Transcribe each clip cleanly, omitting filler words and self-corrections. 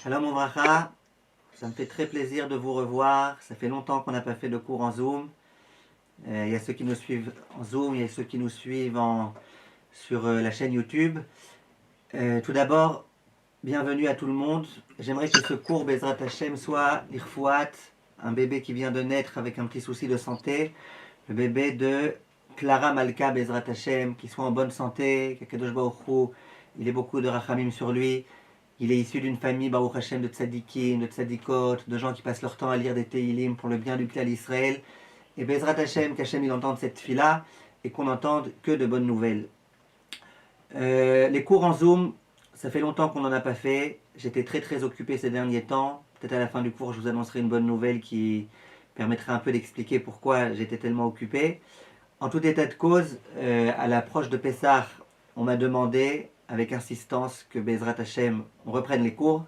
Shalom Ouvracha, ça me fait très plaisir de vous revoir. Ça fait longtemps qu'on n'a pas fait de cours en Zoom. Il y a ceux qui nous suivent en Zoom, il y a ceux qui nous suivent sur la chaîne YouTube. Tout d'abord, bienvenue à tout le monde. J'aimerais que ce cours Bezrat Hashem soit l'Irfouat, un bébé qui vient de naître avec un petit souci de santé, le bébé de Clara Malka Bezrat Hashem, qui soit en bonne santé, qu'Akadosh Baruch Hu, il ait beaucoup de rachamim sur lui. Il est issu d'une famille, Baruch Hashem, de tzadikim, de tzadikot, de gens qui passent leur temps à lire des Teilim pour le bien du Klal Israël. Et Bezrat Hashem, qu'Hashem il entende cette fille-là et qu'on n'entende que de bonnes nouvelles. Les cours en Zoom, ça fait longtemps qu'on n'en a pas fait. J'étais très occupé ces derniers temps. Peut-être à la fin du cours, je vous annoncerai une bonne nouvelle qui permettra un peu d'expliquer pourquoi j'étais tellement occupé. En tout état de cause, à l'approche de Pessah, on m'a demandé avec insistance que Bezrat Hashem, on reprenne les cours.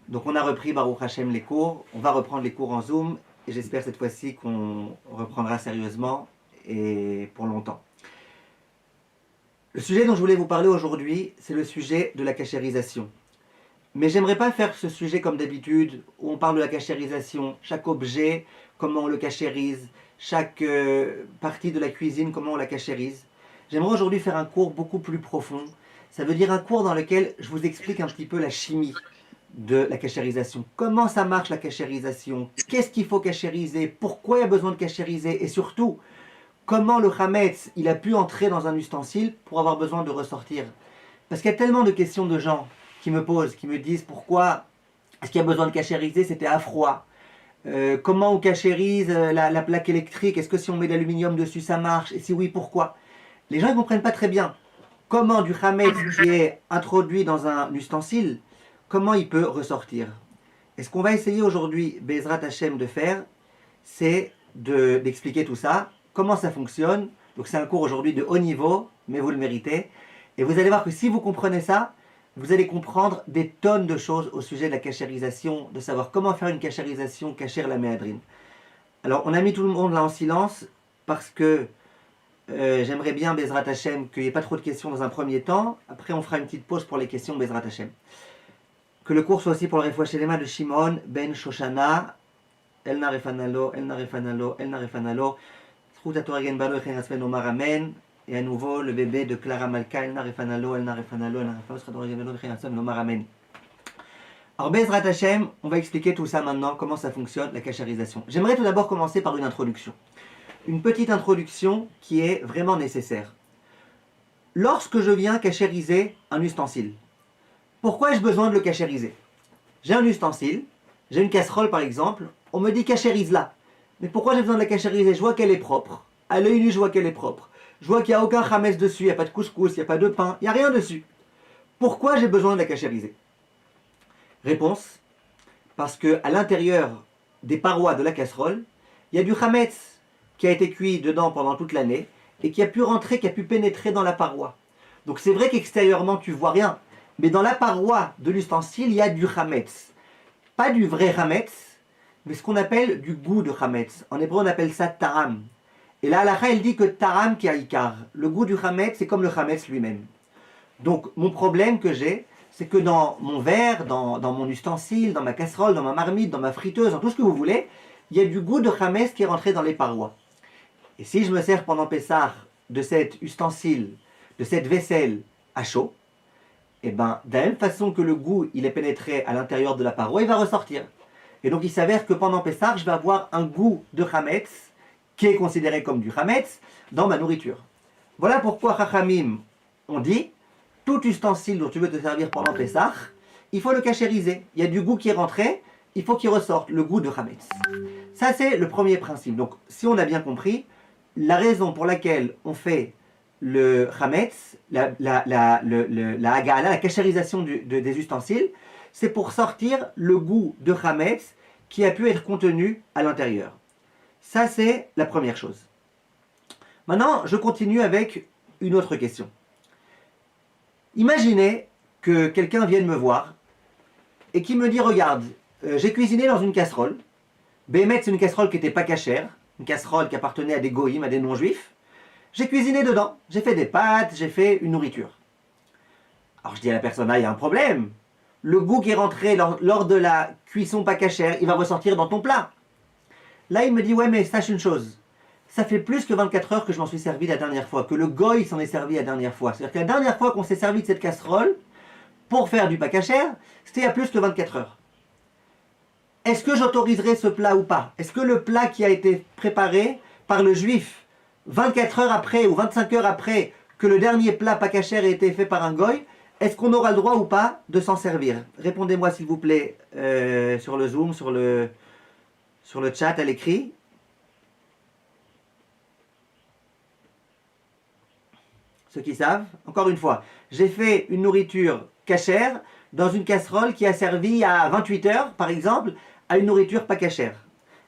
Donc on a repris Baruch Hashem les cours, on va reprendre les cours en Zoom, et j'espère cette fois-ci qu'on reprendra sérieusement et pour longtemps. Le sujet dont je voulais vous parler aujourd'hui, c'est le sujet de la cachérisation. Mais j'aimerais pas faire ce sujet comme d'habitude, où on parle de la cachérisation, chaque objet, comment on le cachérise, chaque partie de la cuisine, comment on la cachérise. J'aimerais aujourd'hui faire un cours beaucoup plus profond. Ça veut dire un cours dans lequel je vous explique un petit peu la chimie de la cachérisation. Comment ça marche la cachérisation? Qu'est-ce qu'il faut cachériser? Pourquoi il y a besoin de cachériser? Et surtout, comment le chametz il a pu entrer dans un ustensile pour avoir besoin de ressortir? Parce qu'il y a tellement de questions de gens qui me posent, qui me disent pourquoi est-ce qu'il y a besoin de cachériser? C'était à froid. Comment on cachérise la plaque électrique? Est-ce que si on met de l'aluminium dessus ça marche? Et si oui, pourquoi? Les gens ne comprennent pas très bien comment du chametz qui est introduit dans un ustensile, comment il peut ressortir. Et ce qu'on va essayer aujourd'hui, Bezrat Hashem, de faire, c'est d'expliquer tout ça, comment ça fonctionne. Donc c'est un cours aujourd'hui de haut niveau, mais vous le méritez. Et vous allez voir que si vous comprenez ça, vous allez comprendre des tonnes de choses au sujet de la cachérisation, de savoir comment faire une cachérisation, cacher la méadrine. Alors on a mis tout le monde là en silence, parce que j'aimerais bien, Bezrat Hashem, qu'il n'y ait pas trop de questions dans un premier temps. Après, on fera une petite pause pour les questions, Bezrat Hashem. Que le cours soit aussi pour le Refoua Shelema de Shimon ben Shoshana. El Narefanalo, El Narefanalo, El Narefanalo. Zchut HaTorah Gen Balo Echen Rasmen Omar Amen. Et à nouveau, le bébé de Clara Malka, El Narefanalo, El Narefanalo, El Narefanalo. Zchut HaTorah Gen Balo Echen Rasmen Omar Amen. Alors, Bezrat Hashem, on va expliquer tout ça maintenant, comment ça fonctionne, la cachérisation. J'aimerais tout d'abord commencer par une introduction. Une petite introduction qui est vraiment nécessaire. Lorsque je viens cachériser un ustensile, pourquoi ai-je besoin de le cachériser? J'ai un ustensile, j'ai une casserole par exemple, on me dit cachérise-la. Mais pourquoi j'ai besoin de la cachériser? Je vois qu'elle est propre. À l'œil nu, je vois qu'elle est propre. Je vois qu'il n'y a aucun chametz dessus, il n'y a pas de couscous, il n'y a pas de pain, il n'y a rien dessus. Pourquoi j'ai besoin de la cachériser? Réponse, parce qu'à l'intérieur des parois de la casserole, il y a du chametz qui a été cuit dedans pendant toute l'année et qui a pu rentrer, qui a pu pénétrer dans la paroi. Donc c'est vrai qu'extérieurement tu vois rien, mais dans la paroi de l'ustensile il y a du chametz. Pas du vrai chametz, mais ce qu'on appelle du goût de chametz. En hébreu on appelle ça taram. Et là la halakha elle dit que taram qui a ikar. Le goût du chametz c'est comme le chametz lui-même. Donc mon problème que j'ai, c'est que dans mon verre, dans mon ustensile, dans ma casserole, dans ma marmite, dans ma friteuse, dans tout ce que vous voulez, il y a du goût de chametz qui est rentré dans les parois. Et si je me sers pendant Pessah de cet ustensile, de cette vaisselle à chaud, et bien, de la même façon que le goût il est pénétré à l'intérieur de la paroi, il va ressortir. Et donc il s'avère que pendant Pessah, je vais avoir un goût de chametz qui est considéré comme du chametz dans ma nourriture. Voilà pourquoi Chachamim on dit, tout ustensile dont tu veux te servir pendant Pessah, il faut le cachériser. Il y a du goût qui est rentré, il faut qu'il ressorte, le goût de chametz. Ça c'est le premier principe. Donc si on a bien compris, la raison pour laquelle on fait le chametz, la hagala, la cachérisation des ustensiles, c'est pour sortir le goût de chametz qui a pu être contenu à l'intérieur. Ça, c'est la première chose. Maintenant, je continue avec une autre question. Imaginez que quelqu'un vienne me voir et qui me dit, regarde, j'ai cuisiné dans une casserole. Bémet, c'est une casserole qui n'était pas cachère, une casserole qui appartenait à des goïms, à des non-juifs. J'ai cuisiné dedans, j'ai fait des pâtes, j'ai fait une nourriture. Alors je dis à la personne, ah, il y a un problème. le goût qui est rentré lors de la cuisson pas cachère, il va ressortir dans ton plat. Là, il me dit, ouais, mais sache une chose. Ça fait plus que 24 heures que je m'en suis servi la dernière fois, que le goy s'en est servi la dernière fois. C'est-à-dire que la dernière fois qu'on s'est servi de cette casserole pour faire du pas cachère, c'était il y a plus que 24 heures. Est-ce que j'autoriserai ce plat ou pas? Est-ce que le plat qui a été préparé par le juif 24 heures après ou 25 heures après que le dernier plat pas cachère ait été fait par un goy, est-ce qu'on aura le droit ou pas de s'en servir? Répondez-moi s'il vous plaît sur le Zoom, sur le chat à l'écrit. Ceux qui savent, encore une fois, j'ai fait une nourriture cachère dans une casserole qui a servi à 28 heures, par exemple, à une nourriture pas cachère.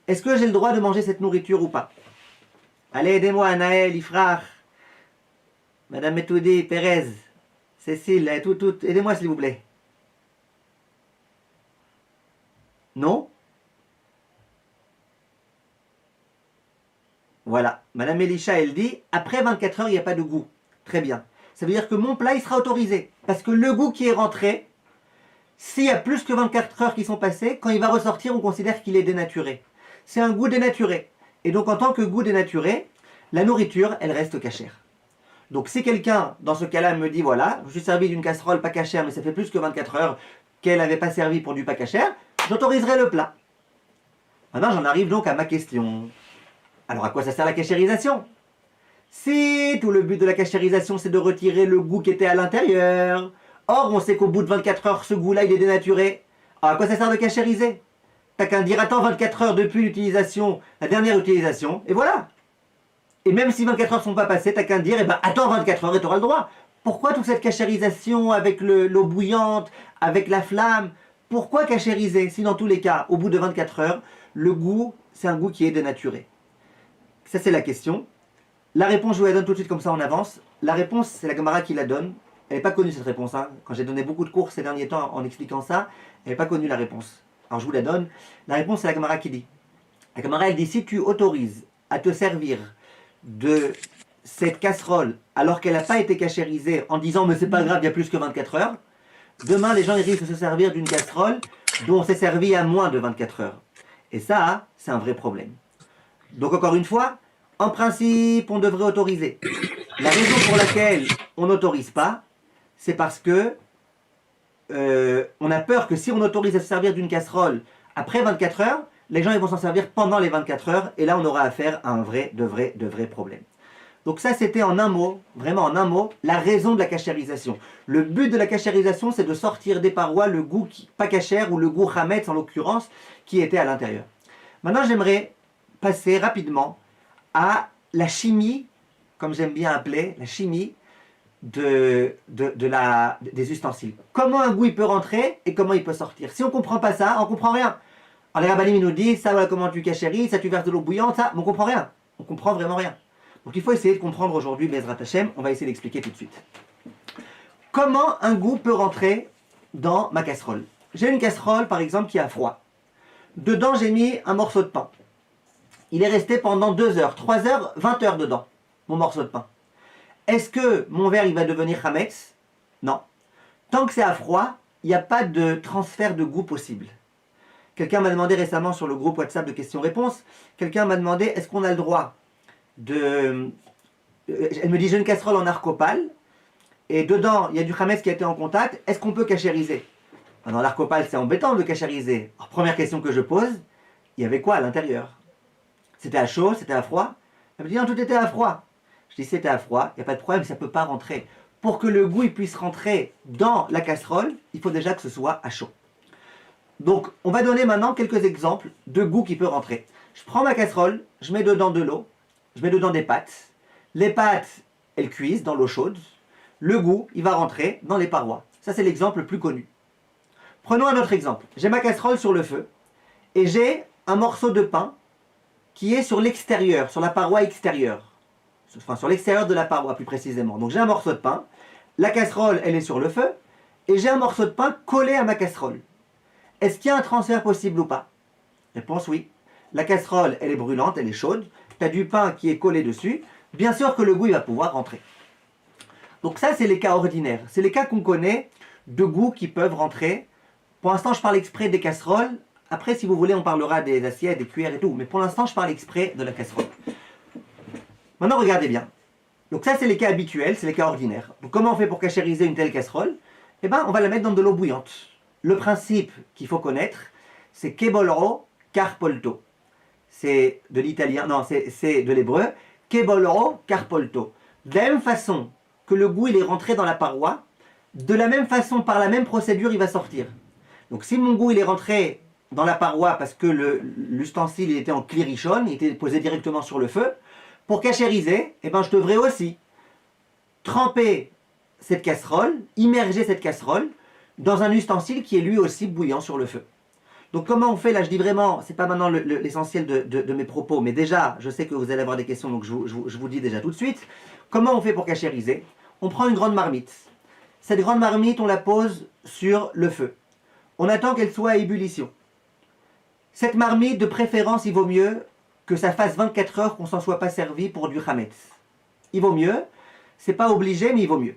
Est-ce que j'ai le droit de manger cette nourriture ou pas? Allez, aidez-moi, Naël, Ifrach, Madame Metoudi, Pérez, Cécile, aidez-moi s'il vous plaît. Non? Voilà, Madame Elisha, elle dit, après 24 heures, il n'y a pas de goût. Très bien. Ça veut dire que mon plat, il sera autorisé. Parce que le goût qui est rentré, s'il y a plus que 24 heures qui sont passées, quand il va ressortir, on considère qu'il est dénaturé. C'est un goût dénaturé. Et donc, en tant que goût dénaturé, la nourriture, elle reste cachère. Donc, si quelqu'un, dans ce cas-là, me dit, voilà, je suis servi d'une casserole pas cachère, mais ça fait plus que 24 heures qu'elle n'avait pas servi pour du pas cachère, j'autoriserai le plat. Maintenant, j'en arrive donc à ma question. Alors, à quoi ça sert la cachérisation? Si tout le but de la cachérisation, c'est de retirer le goût qui était à l'intérieur. Or, on sait qu'au bout de 24 heures, ce goût-là, il est dénaturé. Alors, à quoi ça sert de cachériser? T'as qu'à dire, attends 24 heures depuis l'utilisation, la dernière utilisation, et voilà. Et même si 24 heures ne sont pas passées, t'as qu'à dire, eh ben, attends 24 heures et t'auras le droit. Pourquoi toute cette cachérisation avec l'eau bouillante, avec la flamme? Pourquoi cachériser si dans tous les cas, au bout de 24 heures, le goût, c'est un goût qui est dénaturé? Ça, c'est la question. La réponse, je vous la donne tout de suite comme ça, on avance. La réponse, c'est la Gemara qui la donne. Elle n'est pas connue cette réponse. Hein. Quand j'ai donné beaucoup de cours ces derniers temps en expliquant ça, elle n'est pas connue la réponse. Alors je vous la donne. La réponse, c'est la Gemara qui dit. La Gemara, elle dit, si tu autorises à te servir de cette casserole alors qu'elle n'a pas été cachérisée en disant, mais c'est pas grave, il y a plus que 24 heures, demain, les gens ils risquent de se servir d'une casserole dont on s'est servi à moins de 24 heures. Et ça, c'est un vrai problème. Donc encore une fois, en principe, on devrait autoriser. La raison pour laquelle on n'autorise pas, c'est parce que on a peur que si on autorise à se servir d'une casserole après 24 heures, les gens ils vont s'en servir pendant les 24 heures, et là on aura affaire à un de vrai problème. Donc ça c'était en un mot, vraiment en un mot, la raison de la cachérisation. Le but de la cachérisation, c'est de sortir des parois le goût pas cachère, ou le goût chametz en l'occurrence, qui était à l'intérieur. Maintenant j'aimerais passer rapidement à la chimie, comme j'aime bien appeler, la chimie des ustensiles. Comment un goût il peut rentrer et comment il peut sortir. Si on ne comprend pas ça, on ne comprend rien. Alors les rabbinim nous disent, ça voilà comment tu cachéris, ça tu verses de l'eau bouillante, ça, mais on ne comprend rien. On ne comprend vraiment rien. Donc il faut essayer de comprendre aujourd'hui Bezrat Hashem, on va essayer d'expliquer tout de suite. Comment un goût peut rentrer dans ma casserole? J'ai une casserole par exemple qui a froid. Dedans j'ai mis un morceau de pain. Il est resté pendant 2 heures, 3 heures, 20 heures dedans, mon morceau de pain. Est-ce que mon verre il va devenir chametz? Non. Tant que c'est à froid, il n'y a pas de transfert de goût possible. Quelqu'un m'a demandé récemment sur le groupe WhatsApp de questions-réponses, quelqu'un m'a demandé est-ce qu'on a le droit de... Elle me dit j'ai une casserole en arcopale, et dedans il y a du chametz qui a été en contact, est-ce qu'on peut cachériser? Dans l'arcopale c'est embêtant de cachériser. Alors, première question que je pose, il y avait quoi à l'intérieur? C'était à chaud, c'était à froid? Elle me dit non, tout était à froid. Je dis c'était à froid, il n'y a pas de problème, ça ne peut pas rentrer. Pour que le goût il puisse rentrer dans la casserole, il faut déjà que ce soit à chaud. Donc on va donner maintenant quelques exemples de goût qui peut rentrer. Je prends ma casserole, je mets dedans de l'eau, je mets dedans des pâtes. Les pâtes, elles cuisent dans l'eau chaude. Le goût, il va rentrer dans les parois. Ça c'est l'exemple le plus connu. Prenons un autre exemple. J'ai ma casserole sur le feu et j'ai un morceau de pain qui est sur l'extérieur, sur la paroi extérieure. Enfin, sur l'extérieur de la paroi plus précisément. Donc j'ai un morceau de pain, la casserole elle est sur le feu, et j'ai un morceau de pain collé à ma casserole. Est-ce qu'il y a un transfert possible ou pas? Réponse oui. La casserole elle est brûlante, elle est chaude, tu as du pain qui est collé dessus, bien sûr que le goût il va pouvoir rentrer. Donc ça c'est les cas ordinaires, c'est les cas qu'on connaît de goûts qui peuvent rentrer Pour l'instant, je parle exprès des casseroles. Après, si vous voulez, on parlera des assiettes, des cuillères et tout. Mais pour l'instant, je parle exprès de la casserole. Maintenant, regardez bien. Donc ça, c'est les cas habituels, c'est les cas ordinaires. Donc comment on fait pour cachériser une telle casserole? Eh bien, on va la mettre dans de l'eau bouillante. Le principe qu'il faut connaître, c'est kebolro carpolto. C'est de l'italien, non, c'est de l'hébreu. Kebolro carpolto. De la même façon que le goût, il est rentré dans la paroi, de la même façon, par la même procédure, il va sortir. Donc si mon goût, il est rentré dans la paroi parce que l'ustensile il était en clirichon, il était posé directement sur le feu, pour cachériser, eh ben, je devrais aussi tremper cette casserole, immerger cette casserole dans un ustensile qui est lui aussi bouillant sur le feu. Donc comment on fait là? Je dis vraiment, c'est pas maintenant l'essentiel de mes propos, mais déjà, je sais que vous allez avoir des questions, donc je vous dis déjà tout de suite. Comment on fait pour cachériser? On prend une grande marmite. Cette grande marmite, on la pose sur le feu. On attend qu'elle soit à ébullition. Cette marmite, de préférence, il vaut mieux que ça fasse 24 heures qu'on ne s'en soit pas servi pour du chametz. Il vaut mieux, c'est pas obligé, mais il vaut mieux.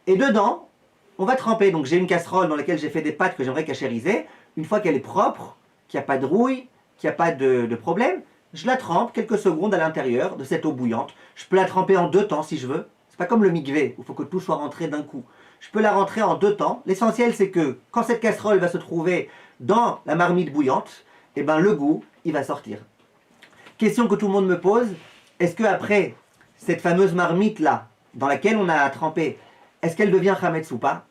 Et dedans, on va tremper. Donc j'ai une casserole dans laquelle j'ai fait des pâtes que j'aimerais cachériser. Une fois qu'elle est propre, qu'il n'y a pas de rouille, qu'il n'y a pas de problème, je la trempe quelques secondes à l'intérieur de cette eau bouillante. Je peux la tremper en 2 temps si je veux. C'est pas comme le mikvé, où il faut que tout soit rentré d'un coup. Je peux la rentrer en 2 temps. L'essentiel, c'est que quand cette casserole va se trouver dans la marmite bouillante, eh ben, le goût, il va sortir. Question que tout le monde me pose, est-ce qu'après cette fameuse marmite-là, dans laquelle on a trempé, est-ce qu'elle devient chametz ou pas?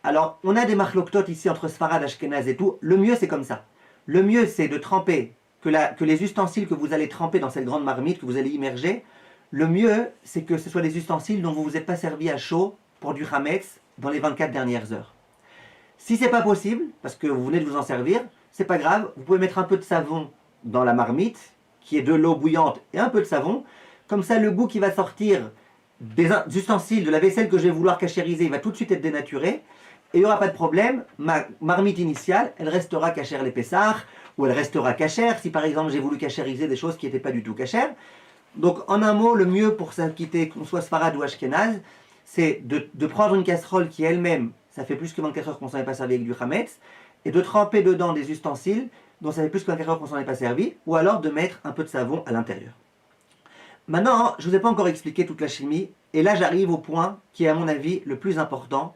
Alors, on a des marloktot ici entre Sfarad, Ashkenaz et tout. Le mieux, c'est comme ça. Le mieux, c'est de tremper, que les ustensiles que vous allez tremper dans cette grande marmite, que vous allez immerger, le mieux, c'est que ce soit des ustensiles dont vous ne vous êtes pas servi à chaud pour du chametz dans les 24 dernières heures. Si ce n'est pas possible, parce que vous venez de vous en servir, c'est pas grave, vous pouvez mettre un peu de savon dans la marmite, qui est de l'eau bouillante et un peu de savon. Comme ça, le goût qui va sortir des ustensiles, de la vaisselle que je vais vouloir cachériser, il va tout de suite être dénaturé. Et il n'y aura pas de problème, ma marmite initiale, elle restera cachère les pessars, ou elle restera cachère si par exemple j'ai voulu cachériser des choses qui n'étaient pas du tout cachères. Donc en un mot, le mieux pour s'acquitter, qu'on soit Sfarad ou Ashkenaz, c'est de prendre une casserole qui elle-même, ça fait plus que 24 heures qu'on ne s'en est pas servi avec du chametz, et de tremper dedans des ustensiles dont ça fait plus que 24 heures qu'on ne s'en est pas servi, ou alors de mettre un peu de savon à l'intérieur. Maintenant, je ne vous ai pas encore expliqué toute la chimie, et là j'arrive au point qui est à mon avis le plus important.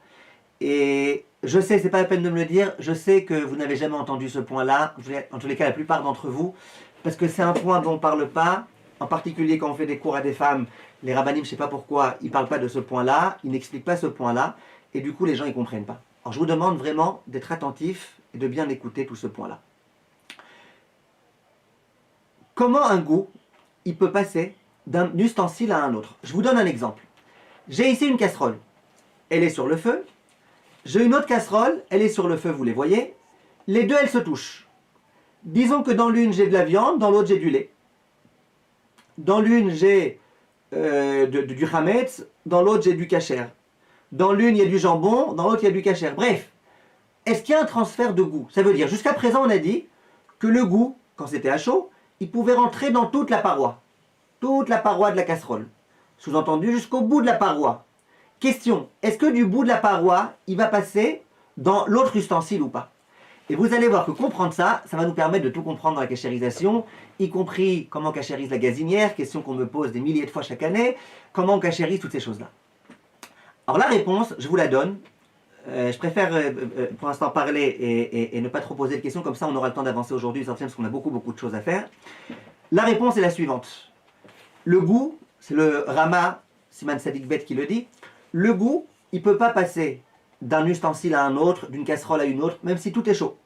Et je sais, c'est pas la peine de me le dire, je sais que vous n'avez jamais entendu ce point-là, en tous les cas la plupart d'entre vous, parce que c'est un point dont on ne parle pas, en particulier quand on fait des cours à des femmes, les rabbinim, je ne sais pas pourquoi, ils ne parlent pas de ce point-là, ils n'expliquent pas ce point-là, et du coup les gens ne comprennent pas. Alors je vous demande vraiment d'être attentif et de bien écouter tout ce point-là. Comment un goût, il peut passer d'un ustensile à un autre? Je vous donne un exemple. J'ai ici une casserole, elle est sur le feu. J'ai une autre casserole, elle est sur le feu, vous les voyez. Les deux, elles se touchent. Disons que dans l'une, j'ai de la viande, dans l'autre, j'ai du lait. Dans l'une, j'ai du chametz, dans l'autre, j'ai du kasher. Dans l'une, il y a du jambon, dans l'autre, il y a du kasher. Bref, est-ce qu'il y a un transfert de goût? Ça veut dire, jusqu'à présent, on a dit que le goût, quand c'était à chaud, il pouvait rentrer dans toute la paroi de la casserole. Sous-entendu, jusqu'au bout de la paroi. Question, est-ce que du bout de la paroi, il va passer dans l'autre ustensile ou pas? Et vous allez voir que comprendre ça, ça va nous permettre de tout comprendre dans la cachérisation, y compris comment on cachérise la gazinière, question qu'on me pose des milliers de fois chaque année, comment on cachérise toutes ces choses-là. Alors la réponse, je vous la donne. Je préfère pour l'instant parler et ne pas trop poser de questions, comme ça on aura le temps d'avancer aujourd'hui, parce qu'on a beaucoup de choses à faire. La réponse est la suivante. Le goût, c'est le Rama, Siman Sadik Bet qui le dit, le goût, il ne peut pas passer d'un ustensile à un autre, d'une casserole à une autre, même si tout est chaud.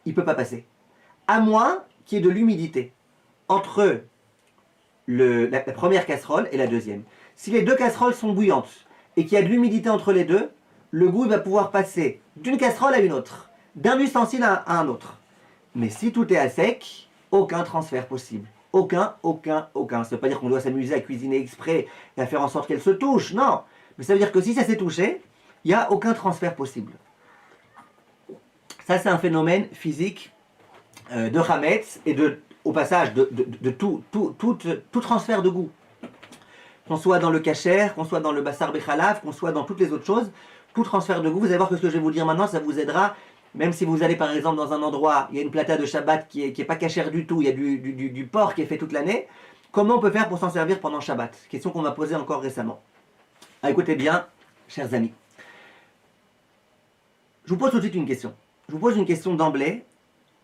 Il ne peut pas passer. À moins qu'il y ait de l'humidité entre la première casserole et la deuxième. Si les deux casseroles sont bouillantes et qu'il y a de l'humidité entre les deux, le goût il va pouvoir passer d'une casserole à une autre, d'un ustensile à un autre. Mais si tout est à sec, aucun transfert possible. Aucun. Ça ne veut pas dire qu'on doit s'amuser à cuisiner exprès et à faire en sorte qu'elle se touche, non. Mais ça veut dire que si ça s'est touché, il n'y a aucun transfert possible. Ça, c'est un phénomène physique de chametz et au passage de tout transfert de goût. Qu'on soit dans le kasher, qu'on soit dans le bassar bechalav, qu'on soit dans toutes les autres choses, tout transfert de goût. Vous allez voir que ce que je vais vous dire maintenant, ça vous aidera Même si vous allez par exemple dans un endroit, il y a une plata de Shabbat qui est pas cachère du tout, il y a du porc qui est fait toute l'année, comment on peut faire pour s'en servir pendant Shabbat? Question qu'on m'a posée encore récemment. Ah, écoutez bien, chers amis. Je vous pose tout de suite une question. Je vous pose une question d'emblée,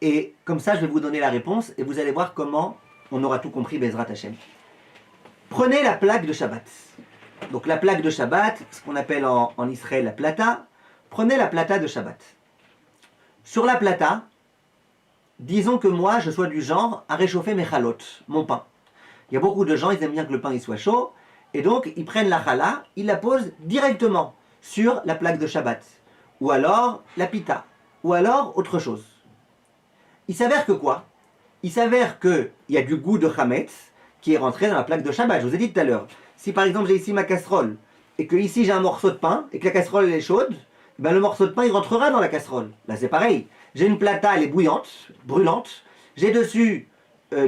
et comme ça je vais vous donner la réponse, et vous allez voir comment on aura tout compris, Bezrat Hashem. Prenez la plaque de Shabbat. Donc la plaque de Shabbat, ce qu'on appelle en Israël la plata. Prenez la plata de Shabbat. Sur la plata, disons que moi je sois du genre à réchauffer mes chalotes, mon pain. Il y a beaucoup de gens, ils aiment bien que le pain il soit chaud, et donc ils prennent la chala, ils la posent directement sur la plaque de Shabbat. Ou alors la pita, ou alors autre chose. Il s'avère que quoi? Il s'avère qu'il y a du goût de chametz qui est rentré dans la plaque de Shabbat. Je vous ai dit tout à l'heure, si par exemple j'ai ici ma casserole, et que ici j'ai un morceau de pain, et que la casserole elle est chaude, ben le morceau de pain il rentrera dans la casserole. Là c'est pareil, j'ai une plata, elle est bouillante, brûlante, j'ai dessus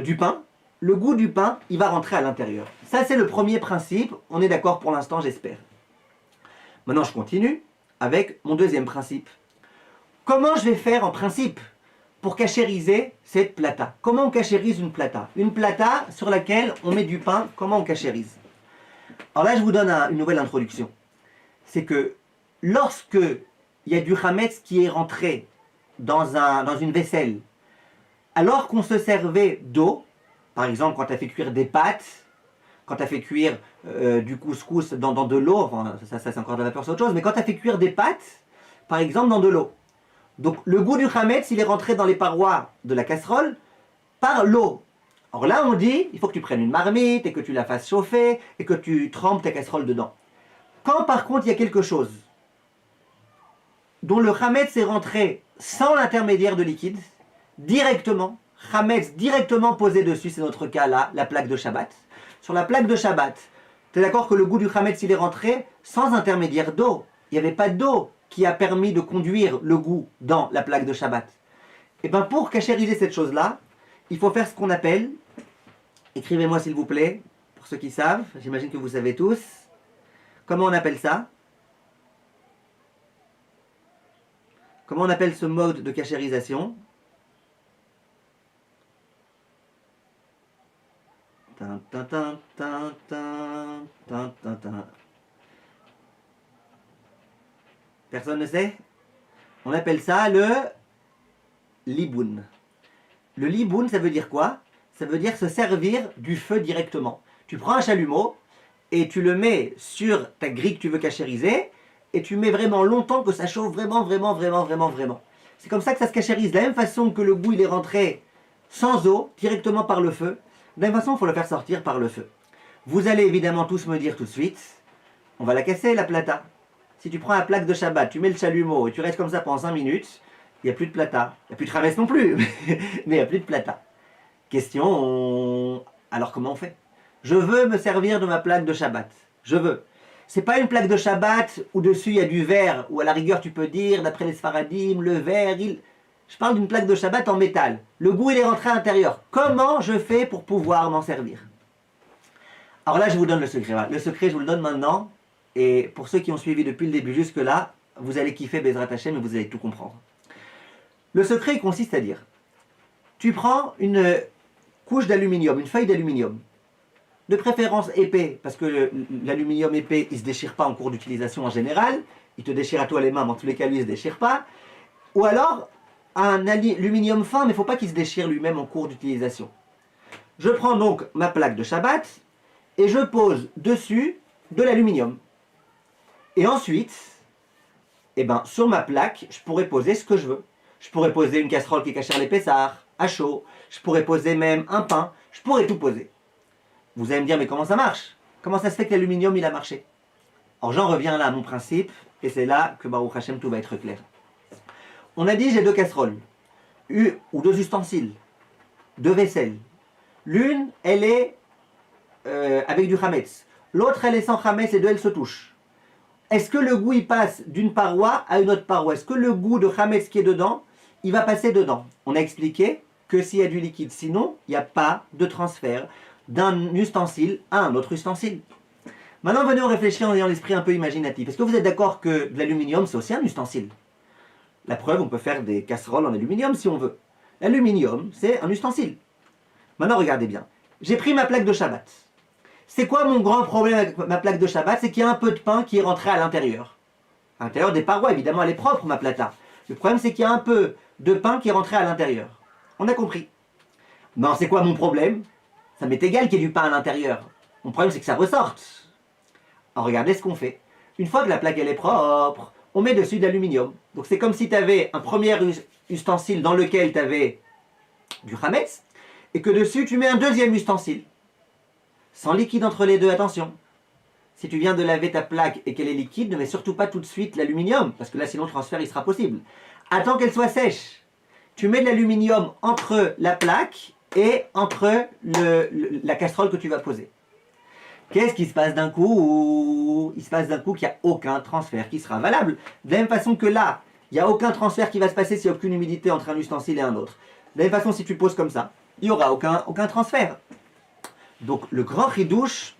du pain, le goût du pain il va rentrer à l'intérieur. Ça c'est le premier principe, on est d'accord pour l'instant j'espère. Maintenant je continue avec mon deuxième principe. Comment je vais faire en principe pour cachériser cette plata? Comment on cachérise une plata? Une plata sur laquelle on met du pain, comment on cachérise? Alors là je vous donne une nouvelle introduction. C'est que lorsque il y a du chametz qui est rentré dans une vaisselle, alors qu'on se servait d'eau, par exemple quand tu as fait cuire des pâtes, quand tu as fait cuire du couscous dans de l'eau, enfin, ça c'est encore de la vapeur, c'est autre chose, mais quand tu as fait cuire des pâtes, par exemple dans de l'eau. Donc le goût du chametz, il est rentré dans les parois de la casserole par l'eau. Alors là on dit, il faut que tu prennes une marmite et que tu la fasses chauffer et que tu trempes ta casserole dedans. Quand par contre il y a quelque chose dont le chametz est rentré sans l'intermédiaire de liquide, directement, chametz directement posé dessus, c'est notre cas là, la plaque de Shabbat. Sur la plaque de Shabbat, tu es d'accord que le goût du chametz il est rentré sans intermédiaire d'eau. Il n'y avait pas d'eau qui a permis de conduire le goût dans la plaque de Shabbat. Et bien pour cachériser cette chose-là, il faut faire ce qu'on appelle, écrivez-moi s'il vous plaît, pour ceux qui savent, j'imagine que vous savez tous, comment on appelle ça? Comment on appelle ce mode de cachérisation? Personne ne sait? On appelle ça le liboun. Le liboun, ça veut dire quoi? Ça veut dire se servir du feu directement. Tu prends un chalumeau et tu le mets sur ta grille que tu veux cachériser et tu mets vraiment longtemps que ça chauffe vraiment. C'est comme ça que ça se cachérise. De la même façon que le goût il est rentré sans eau, directement par le feu, de la même façon il faut le faire sortir par le feu. Vous allez évidemment tous me dire tout de suite, on va la casser la plata. Si tu prends la plaque de Shabbat, tu mets le chalumeau et tu restes comme ça pendant 5 minutes, il n'y a plus de plata. Il n'y a plus de chametz non plus, mais il n'y a plus de plata. Question, alors comment on fait? Je veux me servir de ma plaque de Shabbat. Je veux. C'est pas une plaque de Shabbat où dessus il y a du verre, où à la rigueur tu peux dire, d'après les Sfaradim, le verre, Je parle d'une plaque de Shabbat en métal. Le goût il est rentré à l'intérieur. Comment je fais pour pouvoir m'en servir? Alors là je vous donne le secret. Le secret je vous le donne maintenant. Et pour ceux qui ont suivi depuis le début jusque-là, vous allez kiffer Bezrat Hashem et vous allez tout comprendre. Le secret consiste à dire, tu prends une couche d'aluminium, une feuille d'aluminium, de préférence épais, parce que l'aluminium épais, il ne se déchire pas en cours d'utilisation en général, il te déchire à toi les mains, mais en tous les cas, lui, il ne se déchire pas. Ou alors, un aluminium fin, mais il ne faut pas qu'il se déchire lui-même en cours d'utilisation. Je prends donc ma plaque de Shabbat, et je pose dessus de l'aluminium. Et ensuite, sur ma plaque, je pourrais poser ce que je veux. Je pourrais poser une casserole qui cachère les pessards, à chaud. Je pourrais poser même un pain. Je pourrais tout poser. Vous allez me dire, mais comment ça marche? Comment ça se fait que l'aluminium, il a marché? Alors j'en reviens là à mon principe, et c'est là que Baruch Hashem, tout va être clair. On a dit, j'ai 2 casseroles, ou 2 ustensiles, 2 vaisselles. L'une, elle est avec du chametz. L'autre, elle est sans chametz, et 2, elles se touchent. Est-ce que le goût, il passe d'une paroi à une autre paroi? Est-ce que le goût de chametz qui est dedans, il va passer dedans? On a expliqué que s'il y a du liquide, sinon, il n'y a pas de transfert d'un ustensile à un autre ustensile. Maintenant, venez on réfléchir en ayant l'esprit un peu imaginatif. Est-ce que vous êtes d'accord que de l'aluminium, c'est aussi un ustensile? La preuve, on peut faire des casseroles en aluminium si on veut. L'aluminium, c'est un ustensile. Maintenant, regardez bien. J'ai pris ma plaque de Shabbat. C'est quoi mon grand problème avec ma plaque de Shabbat? C'est qu'il y a un peu de pain qui est rentré à l'intérieur. À l'intérieur des parois, évidemment, elle est propre, ma plata. Le problème, c'est qu'il y a un peu de pain qui est rentré à l'intérieur. On a compris. Non, c'est quoi mon problème? Ça m'est égal qu'il y ait du pain à l'intérieur. Mon problème, c'est que ça ressorte. Alors, regardez ce qu'on fait. Une fois que la plaque, elle est propre, on met dessus de l'aluminium. Donc, c'est comme si tu avais un premier ustensile dans lequel tu avais du chametz, et que dessus, tu mets un deuxième ustensile. Sans liquide entre les deux, attention. Si tu viens de laver ta plaque et qu'elle est liquide, ne mets surtout pas tout de suite l'aluminium, parce que là, sinon, le transfert, il sera possible. Attends qu'elle soit sèche. Tu mets de l'aluminium entre la plaque et entre la casserole que tu vas poser. Qu'est-ce qui se passe d'un coup? Il se passe d'un coup qu'il n'y a aucun transfert qui sera valable. De la même façon que là, il n'y a aucun transfert qui va se passer s'il n'y a aucune humidité entre un ustensile et un autre. De la même façon, si tu poses comme ça, il n'y aura aucun transfert. Donc le grand ridouche,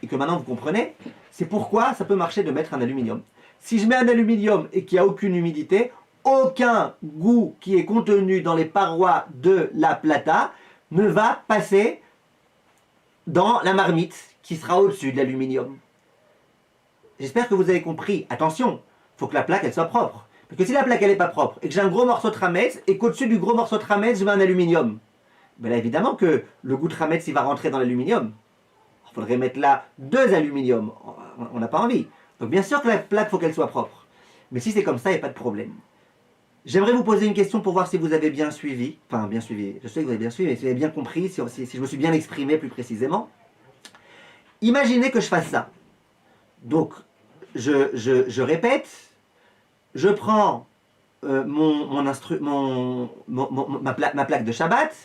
et que maintenant vous comprenez, c'est pourquoi ça peut marcher de mettre un aluminium. Si je mets un aluminium et qu'il n'y a aucune humidité, aucun goût qui est contenu dans les parois de la plata ne va passer dans la marmite qui sera au-dessus de l'aluminium. J'espère que vous avez compris. Attention, il faut que la plaque elle soit propre. Parce que si la plaque elle n'est pas propre et que j'ai un gros morceau de chametz et qu'au-dessus du gros morceau de chametz je mets un aluminium, ben là évidemment que le goût de chametz il va rentrer dans l'aluminium. Il faudrait mettre là 2 aluminiums. On n'a pas envie. Donc bien sûr que la plaque faut qu'elle soit propre. Mais si c'est comme ça, il n'y a pas de problème. J'aimerais vous poser une question pour voir si vous avez bien suivi. Enfin, bien suivi. Je sais que vous avez bien suivi, mais si vous avez bien compris, si je me suis bien exprimé plus précisément. Imaginez que je fasse ça. Donc, je répète. Je prends ma plaque de Shabbat.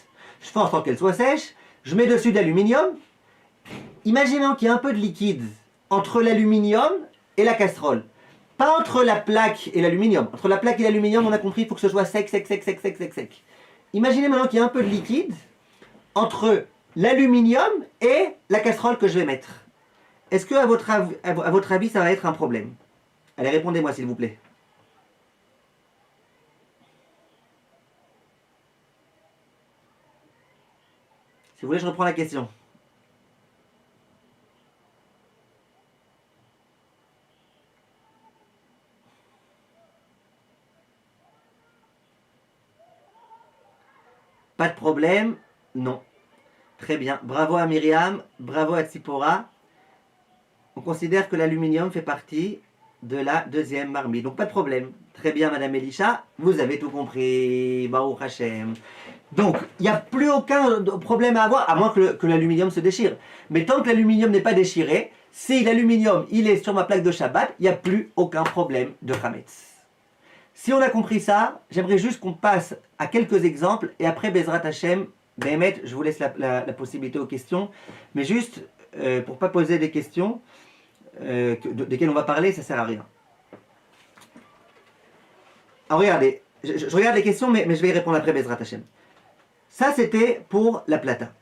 Je fais en sorte qu'elle soit sèche. Je mets dessus de l'aluminium. Imaginons qu'il y a un peu de liquide entre l'aluminium et la casserole. Pas entre la plaque et l'aluminium. Entre la plaque et l'aluminium, on a compris, il faut que ce soit sec, sec, sec, sec, sec, sec, sec. Imaginez maintenant qu'il y a un peu de liquide entre l'aluminium et la casserole que je vais mettre. Est-ce que, à votre avis, ça va être un problème? Allez, répondez-moi, s'il vous plaît. Si vous voulez, je reprends la question. Pas de problème? Non. Très bien. Bravo à Myriam, bravo à Tsipora. On considère que l'aluminium fait partie de la deuxième marmite. Donc pas de problème. Très bien, Madame Elisha, vous avez tout compris. Baruch Hashem. Donc, il n'y a plus aucun problème à avoir, à moins que l'aluminium se déchire. Mais tant que l'aluminium n'est pas déchiré, si l'aluminium il est sur ma plaque de Shabbat, il n'y a plus aucun problème de chametz. Si on a compris ça, j'aimerais juste qu'on passe à quelques exemples et après Bezrat Hashem, Béhémet, je vous laisse la possibilité aux questions, mais juste pour ne pas poser des questions desquelles on va parler, ça ne sert à rien. Alors regardez, je regarde les questions, mais je vais y répondre après Bezrat Hashem. Ça c'était pour la plata,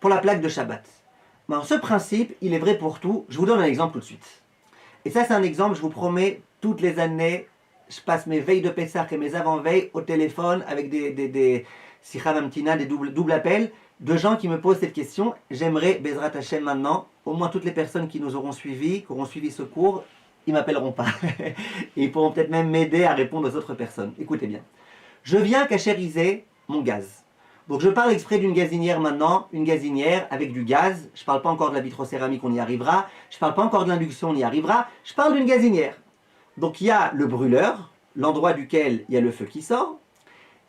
pour la plaque de Shabbat. Alors, ce principe, il est vrai pour tout. Je vous donne un exemple tout de suite. Et ça c'est un exemple, je vous promets, toutes les années, je passe mes veilles de Pessah et mes avant-veilles au téléphone avec des Sikha Mamtina, des doubles appels de gens qui me posent cette question. J'aimerais, Bezrat Hashem maintenant, au moins toutes les personnes qui nous auront suivis, qui auront suivi ce cours, ils ne m'appelleront pas. Ils pourront peut-être même m'aider à répondre aux autres personnes. Écoutez bien. Je viens cachériser mon gaz. Donc je parle exprès d'une gazinière maintenant, une gazinière avec du gaz. Je ne parle pas encore de la vitrocéramique, on y arrivera. Je ne parle pas encore de l'induction, on y arrivera. Je parle d'une gazinière. Donc il y a le brûleur, l'endroit duquel il y a le feu qui sort,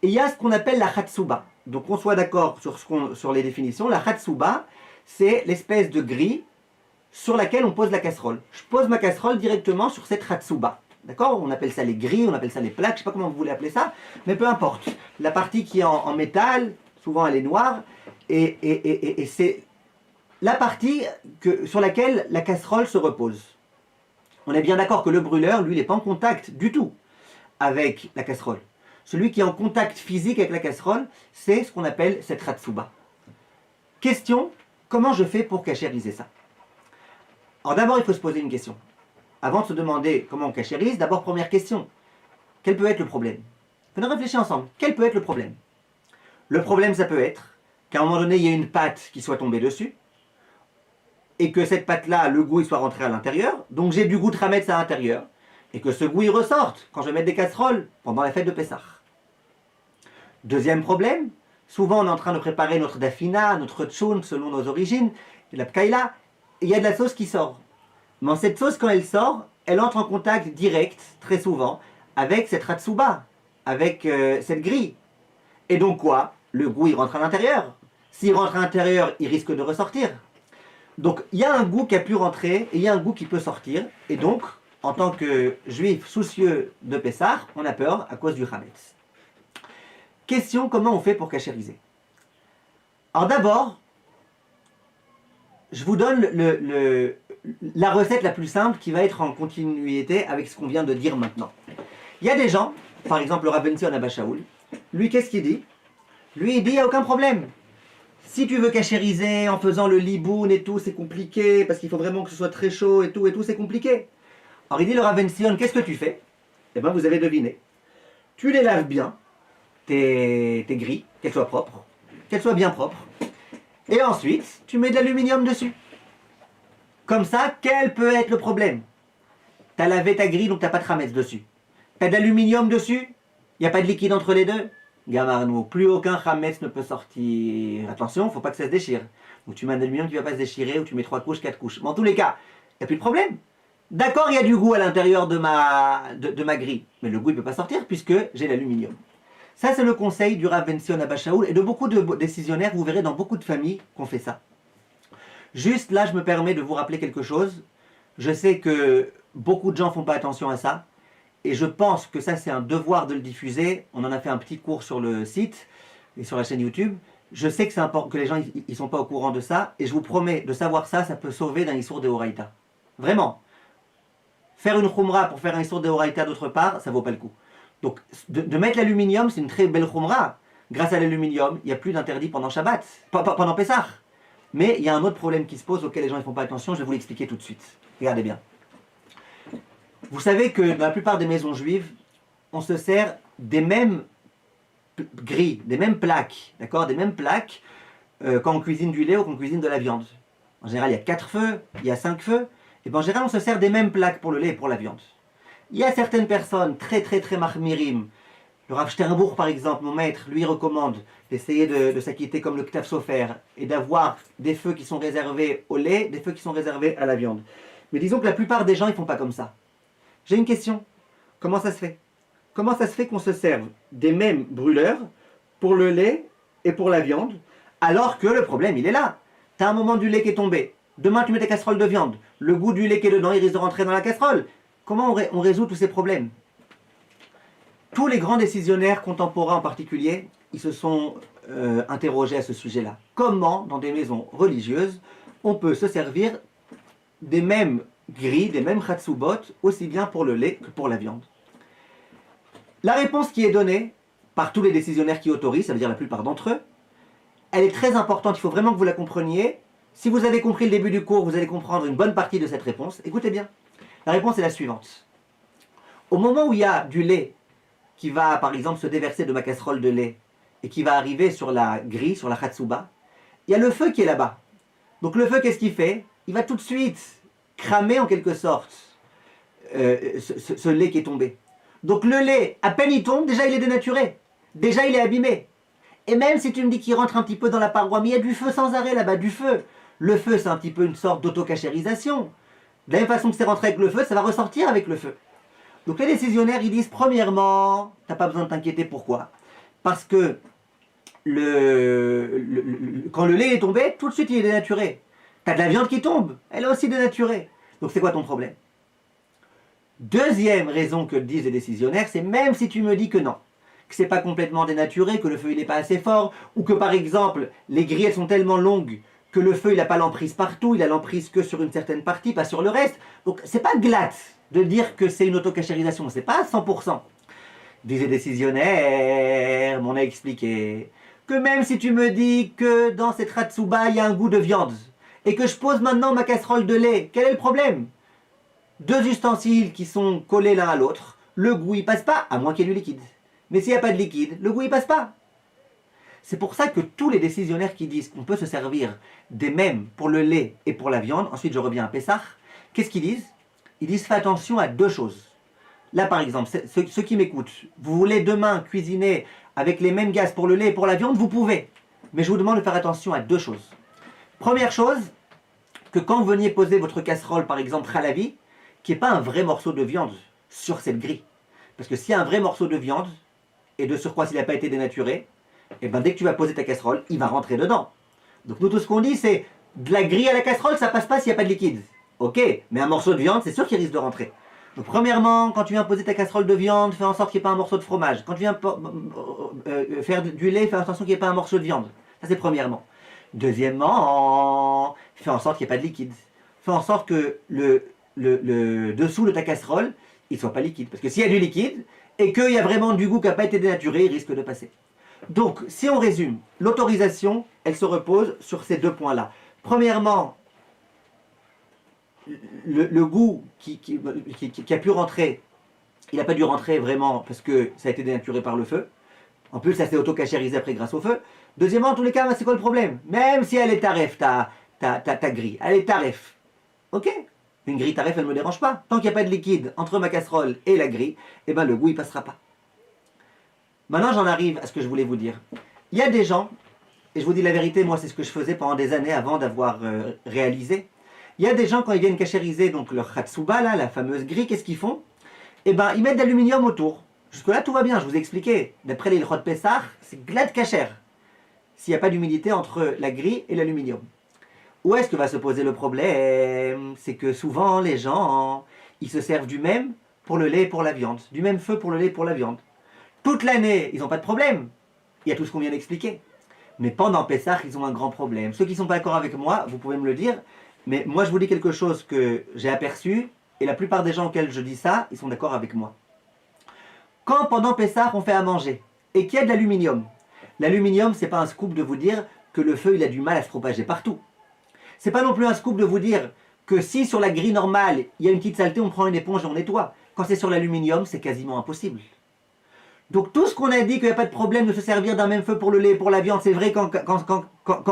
et il y a ce qu'on appelle la chatsuba. Donc on soit d'accord sur les définitions. La chatsuba, c'est l'espèce de grille sur laquelle on pose la casserole. Je pose ma casserole directement sur cette chatsuba. D'accord? On appelle ça les grilles, on appelle ça les plaques, je ne sais pas comment vous voulez appeler ça, mais peu importe. La partie qui est en métal, souvent elle est noire, et c'est la partie sur laquelle la casserole se repose. On est bien d'accord que le brûleur, lui, il n'est pas en contact du tout avec la casserole. Celui qui est en contact physique avec la casserole, c'est ce qu'on appelle cette ratsuba. Question, comment je fais pour cachériser ça? Alors d'abord, il faut se poser une question. Avant de se demander comment on cachérise, d'abord première question. Quel peut être le problème? Venons réfléchir ensemble. Quel peut être le problème? Le problème, ça peut être qu'à un moment donné, il y ait une pâte qui soit tombée dessus, et que cette pâte-là, le goût, il soit rentré à l'intérieur, donc j'ai du goût de Hametz à l'intérieur, et que ce goût, il ressorte quand je vais mettre des casseroles pendant la fête de Pessah. Deuxième problème, souvent on est en train de préparer notre dafina, notre tchoun, selon nos origines, et la pkaïla, et il y a de la sauce qui sort. Mais cette sauce, quand elle sort, elle entre en contact direct, très souvent, avec cette ratsuba, avec cette grille. Et donc quoi? Le goût, il rentre à l'intérieur. S'il rentre à l'intérieur, il risque de ressortir. Donc il y a un goût qui a pu rentrer, et il y a un goût qui peut sortir. Et donc, en tant que juif soucieux de Pessah, on a peur à cause du Hametz. Question, comment on fait pour cachériser? Alors d'abord, je vous donne la recette la plus simple qui va être en continuité avec ce qu'on vient de dire maintenant. Il y a des gens, par exemple le Rav Ben Zion Abba Shaul, lui qu'est-ce qu'il dit? Lui il dit, il n'y a aucun problème. Si tu veux cachériser en faisant le liboun et tout, c'est compliqué, parce qu'il faut vraiment que ce soit très chaud et tout, c'est compliqué. Alors il dit le Rav Ben Zion, qu'est-ce que tu fais? Eh bien vous avez deviné. Tu les laves bien, tes grilles, qu'elles soient propres, qu'elles soient bien propres. Et ensuite, tu mets de l'aluminium dessus. Comme ça, quel peut être le problème? Tu as lavé ta grille, donc tu n'as pas de hametz dessus. Tu as de l'aluminium dessus, il n'y a pas de liquide entre les deux. Gamarno, plus aucun hametz ne peut sortir. Attention, il ne faut pas que ça se déchire. Donc tu mets un aluminium qui ne va pas se déchirer, ou tu mets 3 couches, 4 couches. Mais en tous les cas, il n'y a plus de problème. D'accord, il y a du goût à l'intérieur de ma grille, mais le goût ne peut pas sortir puisque j'ai l'aluminium. Ça, c'est le conseil du Rav Ben Zion Abba Shaul et de beaucoup de décisionnaires. Vous verrez dans beaucoup de familles qu'on fait ça. Juste là, je me permets de vous rappeler quelque chose. Je sais que beaucoup de gens ne font pas attention à ça. Et je pense que ça, c'est un devoir de le diffuser. On en a fait un petit cours sur le site et sur la chaîne YouTube. Je sais que c'est important que les gens ne sont pas au courant de ça. Et je vous promets, de savoir ça, ça peut sauver d'un Issour de Horaïta. Vraiment. Faire une khumra pour faire un Issour de Horaïta d'autre part, ça ne vaut pas le coup. Donc, de mettre l'aluminium, c'est une très belle khumra. Grâce à l'aluminium, il n'y a plus d'interdit pendant Shabbat, pendant Pessah. Mais il y a un autre problème qui se pose auquel les gens ne font pas attention, je vais vous l'expliquer tout de suite. Regardez bien. Vous savez que dans la plupart des maisons juives, on se sert des mêmes grilles, des mêmes plaques, d'accord, des mêmes plaques quand on cuisine du lait ou quand on cuisine de la viande. En général, il y a 4 feux, il y a 5 feux, et bien en général, on se sert des mêmes plaques pour le lait et pour la viande. Il y a certaines personnes très mahmirim. Le Rav Sternbourg, par exemple, mon maître, lui recommande d'essayer de s'acquitter comme le Ktaf Sofer et d'avoir des feux qui sont réservés au lait, des feux qui sont réservés à la viande. Mais disons que la plupart des gens, ils ne font pas comme ça. J'ai une question. Comment ça se fait? Comment ça se fait qu'on se serve des mêmes brûleurs pour le lait et pour la viande, alors que le problème, il est là? Tu as un moment du lait qui est tombé. Demain, tu mets ta casserole de viande. Le goût du lait qui est dedans, il risque de rentrer dans la casserole. Comment on résout tous ces problèmes? Tous les grands décisionnaires contemporains en particulier, ils se sont interrogés à ce sujet-là. Comment, dans des maisons religieuses, on peut se servir des mêmes grilles, des mêmes chatsubot, aussi bien pour le lait que pour la viande? La réponse qui est donnée par tous les décisionnaires qui autorisent, ça veut dire la plupart d'entre eux, elle est très importante, il faut vraiment que vous la compreniez. Si vous avez compris le début du cours, vous allez comprendre une bonne partie de cette réponse. Écoutez bien. La réponse est la suivante. Au moment où il y a du lait qui va, par exemple, se déverser de ma casserole de lait et qui va arriver sur la grille, sur la chatsuba, il y a le feu qui est là-bas. Donc le feu, qu'est-ce qu'il fait? Il va tout de suite cramer en quelque sorte ce lait qui est tombé. Donc le lait, à peine il tombe, déjà il est dénaturé. Déjà il est abîmé. Et même si tu me dis qu'il rentre un petit peu dans la paroi, mais il y a du feu sans arrêt là-bas, du feu. Le feu, c'est un petit peu une sorte d'autocachérisation. De la même façon que c'est rentré avec le feu, ça va ressortir avec le feu. Donc les décisionnaires, ils disent, premièrement, tu n'as pas besoin de t'inquiéter, pourquoi? Parce que quand le lait est tombé, tout de suite il est dénaturé. Tu as de la viande qui tombe, elle est aussi dénaturée. Donc c'est quoi ton problème? Deuxième raison que disent les décisionnaires, c'est même si tu me dis que non, que c'est pas complètement dénaturé, que le feu il n'est pas assez fort, ou que par exemple, les grilles elles sont tellement longues que le feu il n'a pas l'emprise partout, il a l'emprise que sur une certaine partie, pas sur le reste. Donc c'est pas glatte de dire que c'est une autocachérisation, c'est pas à 100%. Disent les décisionnaires, m'en a expliqué, que même si tu me dis que dans cette ratsuba il y a un goût de viande, et que je pose maintenant ma casserole de lait, quel est le problème? 2 ustensiles qui sont collés l'un à l'autre, le goût il passe pas, à moins qu'il y ait du liquide. Mais s'il n'y a pas de liquide, le goût il passe pas. C'est pour ça que tous les décisionnaires qui disent qu'on peut se servir des mêmes pour le lait et pour la viande, ensuite je reviens à Pessah, qu'est-ce qu'ils disent? Ils disent fais attention à deux choses. Là par exemple, ceux qui m'écoutent, vous voulez demain cuisiner avec les mêmes gaz pour le lait et pour la viande, vous pouvez. Mais je vous demande de faire attention à deux choses. Première chose, que quand vous veniez poser votre casserole par exemple halavi, qu'il n'y ait pas un vrai morceau de viande sur cette grille. Parce que s'il y a un vrai morceau de viande, et de surcroît s'il n'a pas été dénaturé, et ben dès que tu vas poser ta casserole, il va rentrer dedans. Donc nous tout ce qu'on dit c'est, de la grille à la casserole ça passe pas s'il n'y a pas de liquide. Ok, mais un morceau de viande c'est sûr qu'il risque de rentrer. Donc premièrement, quand tu viens poser ta casserole de viande, fais en sorte qu'il n'y ait pas un morceau de fromage. Quand tu viens faire du lait, fais attention qu'il n'y ait pas un morceau de viande. Ça c'est premièrement. Deuxièmement, fais en sorte qu'il n'y ait pas de liquide. Fais en sorte que le dessous de ta casserole, il ne soit pas liquide. Parce que s'il y a du liquide, et qu'il y a vraiment du goût qui n'a pas été dénaturé, il risque de passer. Donc, si on résume, l'autorisation, elle se repose sur ces deux points-là. Premièrement, le goût qui a pu rentrer, il n'a pas dû rentrer vraiment parce que ça a été dénaturé par le feu. En plus, ça s'est auto-cachérisé après grâce au feu. Deuxièmement, en tous les cas, c'est quoi le problème? Même si elle est taref, ta grille, elle est taref. Ok, une grille taref, elle ne me dérange pas. Tant qu'il n'y a pas de liquide entre ma casserole et la grille, eh ben, le goût, il passera pas. Maintenant, j'en arrive à ce que je voulais vous dire. Il y a des gens, et je vous dis la vérité, moi, c'est ce que je faisais pendant des années avant d'avoir réalisé. Il y a des gens, quand ils viennent cachériser donc leur Hatsuba, là, la fameuse grille, qu'est-ce qu'ils font? Eh ben, ils mettent d'aluminium autour. Jusque-là, tout va bien, je vous ai expliqué. D'après les Ilchot Pessah, c'est glad kasher. S'il n'y a pas d'humidité entre la grille et l'aluminium. Où est-ce que va se poser le problème? C'est que souvent, les gens, ils se servent du même pour le lait et pour la viande. Du même feu pour le lait et pour la viande. Toute l'année, ils n'ont pas de problème. Il y a tout ce qu'on vient d'expliquer. Mais pendant Pessah, ils ont un grand problème. Ceux qui ne sont pas d'accord avec moi, vous pouvez me le dire. Mais moi, je vous dis quelque chose que j'ai aperçu. Et la plupart des gens auxquels je dis ça, ils sont d'accord avec moi. Quand pendant Pessah, on fait à manger et qu'il y a de l'aluminium, l'aluminium, c'est pas un scoop de vous dire que le feu, il a du mal à se propager partout. C'est pas non plus un scoop de vous dire que si sur la grille normale, il y a une petite saleté, on prend une éponge et on nettoie. Quand c'est sur l'aluminium, c'est quasiment impossible. Donc tout ce qu'on a dit qu'il n'y a pas de problème de se servir d'un même feu pour le lait et pour la viande, c'est vrai quand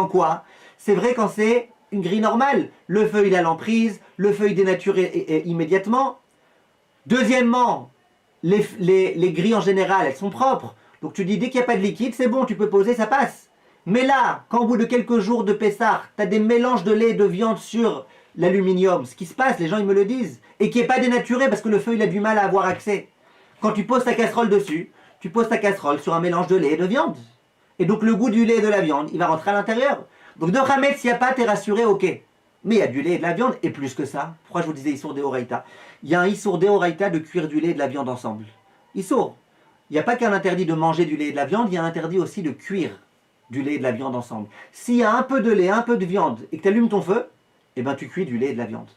quoi? C'est vrai quand c'est une grille normale. Le feu, il a l'emprise, le feu, il dénature immédiatement. Deuxièmement, les grilles en général, elles sont propres. Donc tu dis, dès qu'il n'y a pas de liquide, c'est bon, tu peux poser, ça passe. Mais là, quand au bout de quelques jours de Pessah, tu as des mélanges de lait et de viande sur l'aluminium, ce qui se passe, les gens ils me le disent, et qui n'est pas dénaturé parce que le feu il a du mal à avoir accès. Quand tu poses ta casserole dessus, tu poses ta casserole sur un mélange de lait et de viande. Et donc le goût du lait et de la viande, il va rentrer à l'intérieur. Donc de Hametz, s'il n'y a pas, t'es rassuré, ok. Mais il y a du lait et de la viande, et plus que ça. Pourquoi je vous disais Issour Deoraita? Il y a un Issour Deoraita de cuire du lait et de la viande ensemble. Issour. Il n'y a pas qu'un interdit de manger du lait et de la viande, il y a un interdit aussi de cuire du lait et de la viande ensemble. S'il y a un peu de lait, un peu de viande, et que tu allumes ton feu, eh ben tu cuis du lait et de la viande.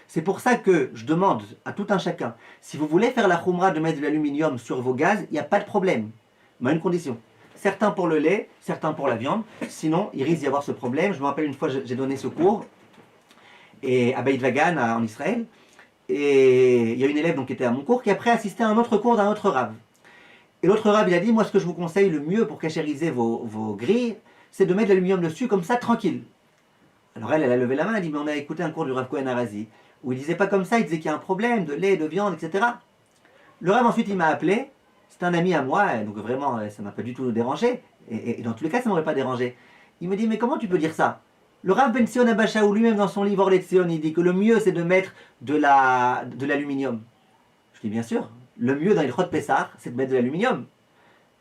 C'est pour ça que je demande à tout un chacun, si vous voulez faire la khumra de mettre de l'aluminium sur vos gaz, il n'y a pas de problème. Mais à une condition. Certains pour le lait, certains pour la viande. Sinon, il risque d'y avoir ce problème. Je me rappelle une fois, j'ai donné ce cours et à Beit Vagan, en Israël. Et il y a une élève donc, qui était à mon cours qui après assisté à un autre cours d'un autre rave. Et l'autre rave, il a dit, moi ce que je vous conseille le mieux pour cachériser vos grilles, c'est de mettre de l'aluminium dessus comme ça, tranquille. Alors elle a levé la main, elle a dit, mais on a écouté un cours du Rav Cohen Arazi, où il disait pas comme ça, il disait qu'il y a un problème de lait, de viande, etc. Le Rav ensuite il m'a appelé, c'est un ami à moi, donc vraiment ça m'a pas du tout dérangé, et dans tous les cas ça m'aurait pas dérangé. Il me dit, mais comment tu peux dire ça? Le Rav Ben Sion Abashaou lui-même dans son livre Orlet Sion, il dit que le mieux c'est de mettre de l'aluminium. Je dis bien sûr, le mieux dans les Ilchot Pessah, c'est de mettre de l'aluminium.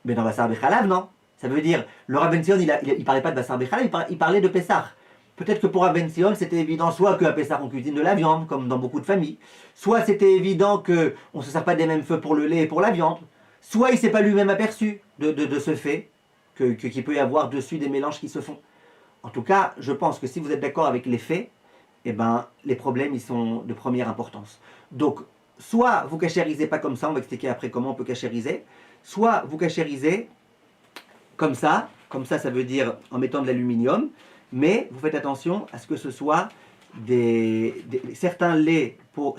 Mais dans Bassar Bechalav, non. Ça veut dire, le Rav Ben Sion, il parlait pas de Bassar Bechalav, il parlait de Pessah. Peut-être que pour Rav Ben Sion, c'était évident soit qu'à Pessah on cuisine de la viande, comme dans beaucoup de familles, soit c'était évident qu'on ne se sert pas des mêmes feux pour le lait et pour la viande, soit il ne s'est pas lui-même aperçu de ce fait, qu'il peut y avoir dessus des mélanges qui se font. En tout cas, je pense que si vous êtes d'accord avec les faits, eh ben, les problèmes ils sont de première importance. Donc, soit vous cachérisez pas comme ça, on va expliquer après comment on peut cachériser, soit vous cachérisez comme ça ça veut dire en mettant de l'aluminium, mais vous faites attention à ce que ce soit certains laits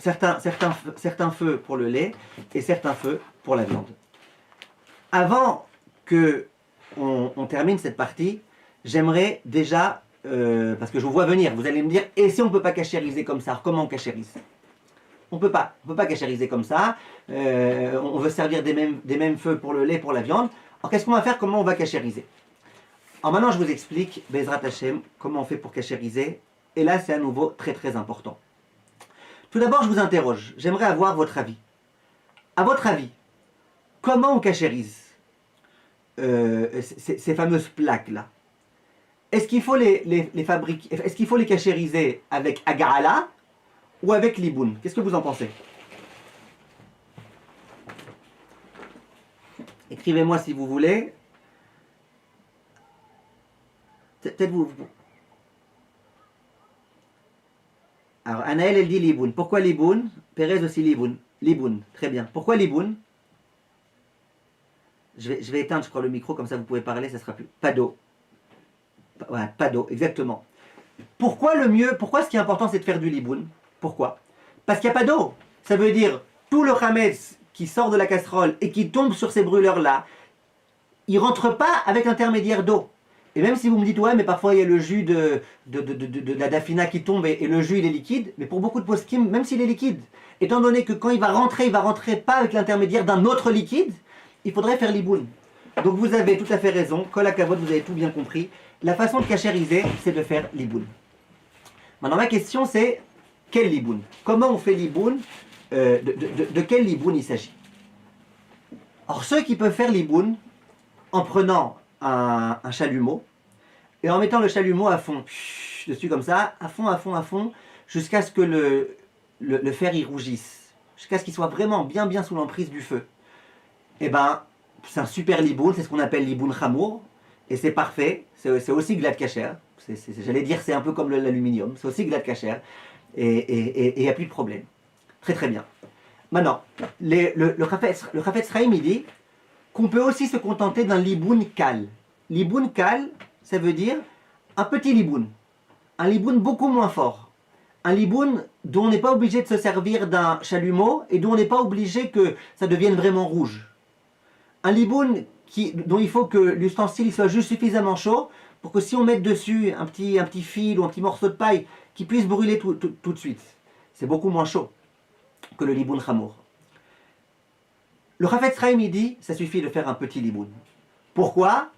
certains feux pour le lait et certains feux pour la viande. Avant que on termine cette partie, j'aimerais déjà, parce que je vous vois venir, vous allez me dire, et si on ne peut pas cachériser comme ça, comment on cachérise? On ne peut pas cachériser comme ça. On veut servir des mêmes feux pour le lait, pour la viande. Alors qu'est-ce qu'on va faire? Comment on va cachériser? Alors maintenant, je vous explique, Bezrat Hashem, comment on fait pour cachériser. Et là, c'est à nouveau très très important. Tout d'abord, je vous interroge. J'aimerais avoir votre avis. À votre avis, comment on cachérise ces fameuses plaques-là? Est-ce qu'il faut les fabriquer? Est-ce qu'il faut les cachériser avec Agala ou avec Liboun? Qu'est-ce que vous en pensez? Écrivez-moi si vous voulez. Peut-être vous. Alors, Anaël, elle dit Liboun. Pourquoi Liboun? Pérez aussi Liboun. Liboun, très bien. Pourquoi Liboun? Je vais éteindre, je crois, le micro, comme ça vous pouvez parler, ça sera plus. Pas d'eau. Voilà, pas d'eau, exactement. Pourquoi le mieux, pourquoi ce qui est important, c'est de faire du Liboun? Pourquoi? Parce qu'il n'y a pas d'eau. Ça veut dire, tout le Hametz qui sort de la casserole et qui tombe sur ces brûleurs-là, il ne rentre pas avec l'intermédiaire d'eau. Et même si vous me dites, ouais, mais parfois il y a le jus de la dafina qui tombe et le jus il est liquide, mais pour beaucoup de poskim, même s'il est liquide, étant donné que quand il va rentrer pas avec l'intermédiaire d'un autre liquide, il faudrait faire l'iboun. Donc vous avez tout à fait raison, Kol hakavod, vous avez tout bien compris. La façon de cachériser, c'est de faire l'iboun. Maintenant ma question c'est, quel liboun? Comment on fait liboun? De quel liboun il s'agit? Or ceux qui peuvent faire liboun en prenant un chalumeau et en mettant le chalumeau à fond, dessus comme ça, à fond, jusqu'à ce que le fer y rougisse, jusqu'à ce qu'il soit vraiment bien sous l'emprise du feu. Et ben, c'est un super liboun, c'est ce qu'on appelle liboun chamour, et c'est parfait, c'est aussi glad kasher, j'allais dire c'est un peu comme l'aluminium, c'est aussi glad kasher, et il n'y a plus de problème. Très très bien. Maintenant, le Chafetz Chaim il dit qu'on peut aussi se contenter d'un liboun kal. Liboun kal, ça veut dire un petit liboun. Un liboun beaucoup moins fort. Un liboun dont on n'est pas obligé de se servir d'un chalumeau et dont on n'est pas obligé que ça devienne vraiment rouge. Un liboun dont il faut que l'ustensile soit juste suffisamment chaud pour que si on met dessus un petit fil ou un petit morceau de paille qui puisse brûler tout de suite. C'est beaucoup moins chaud que le liboun chamour. Le Chafetz Chaim il dit, ça suffit de faire un petit liboun. Pourquoi?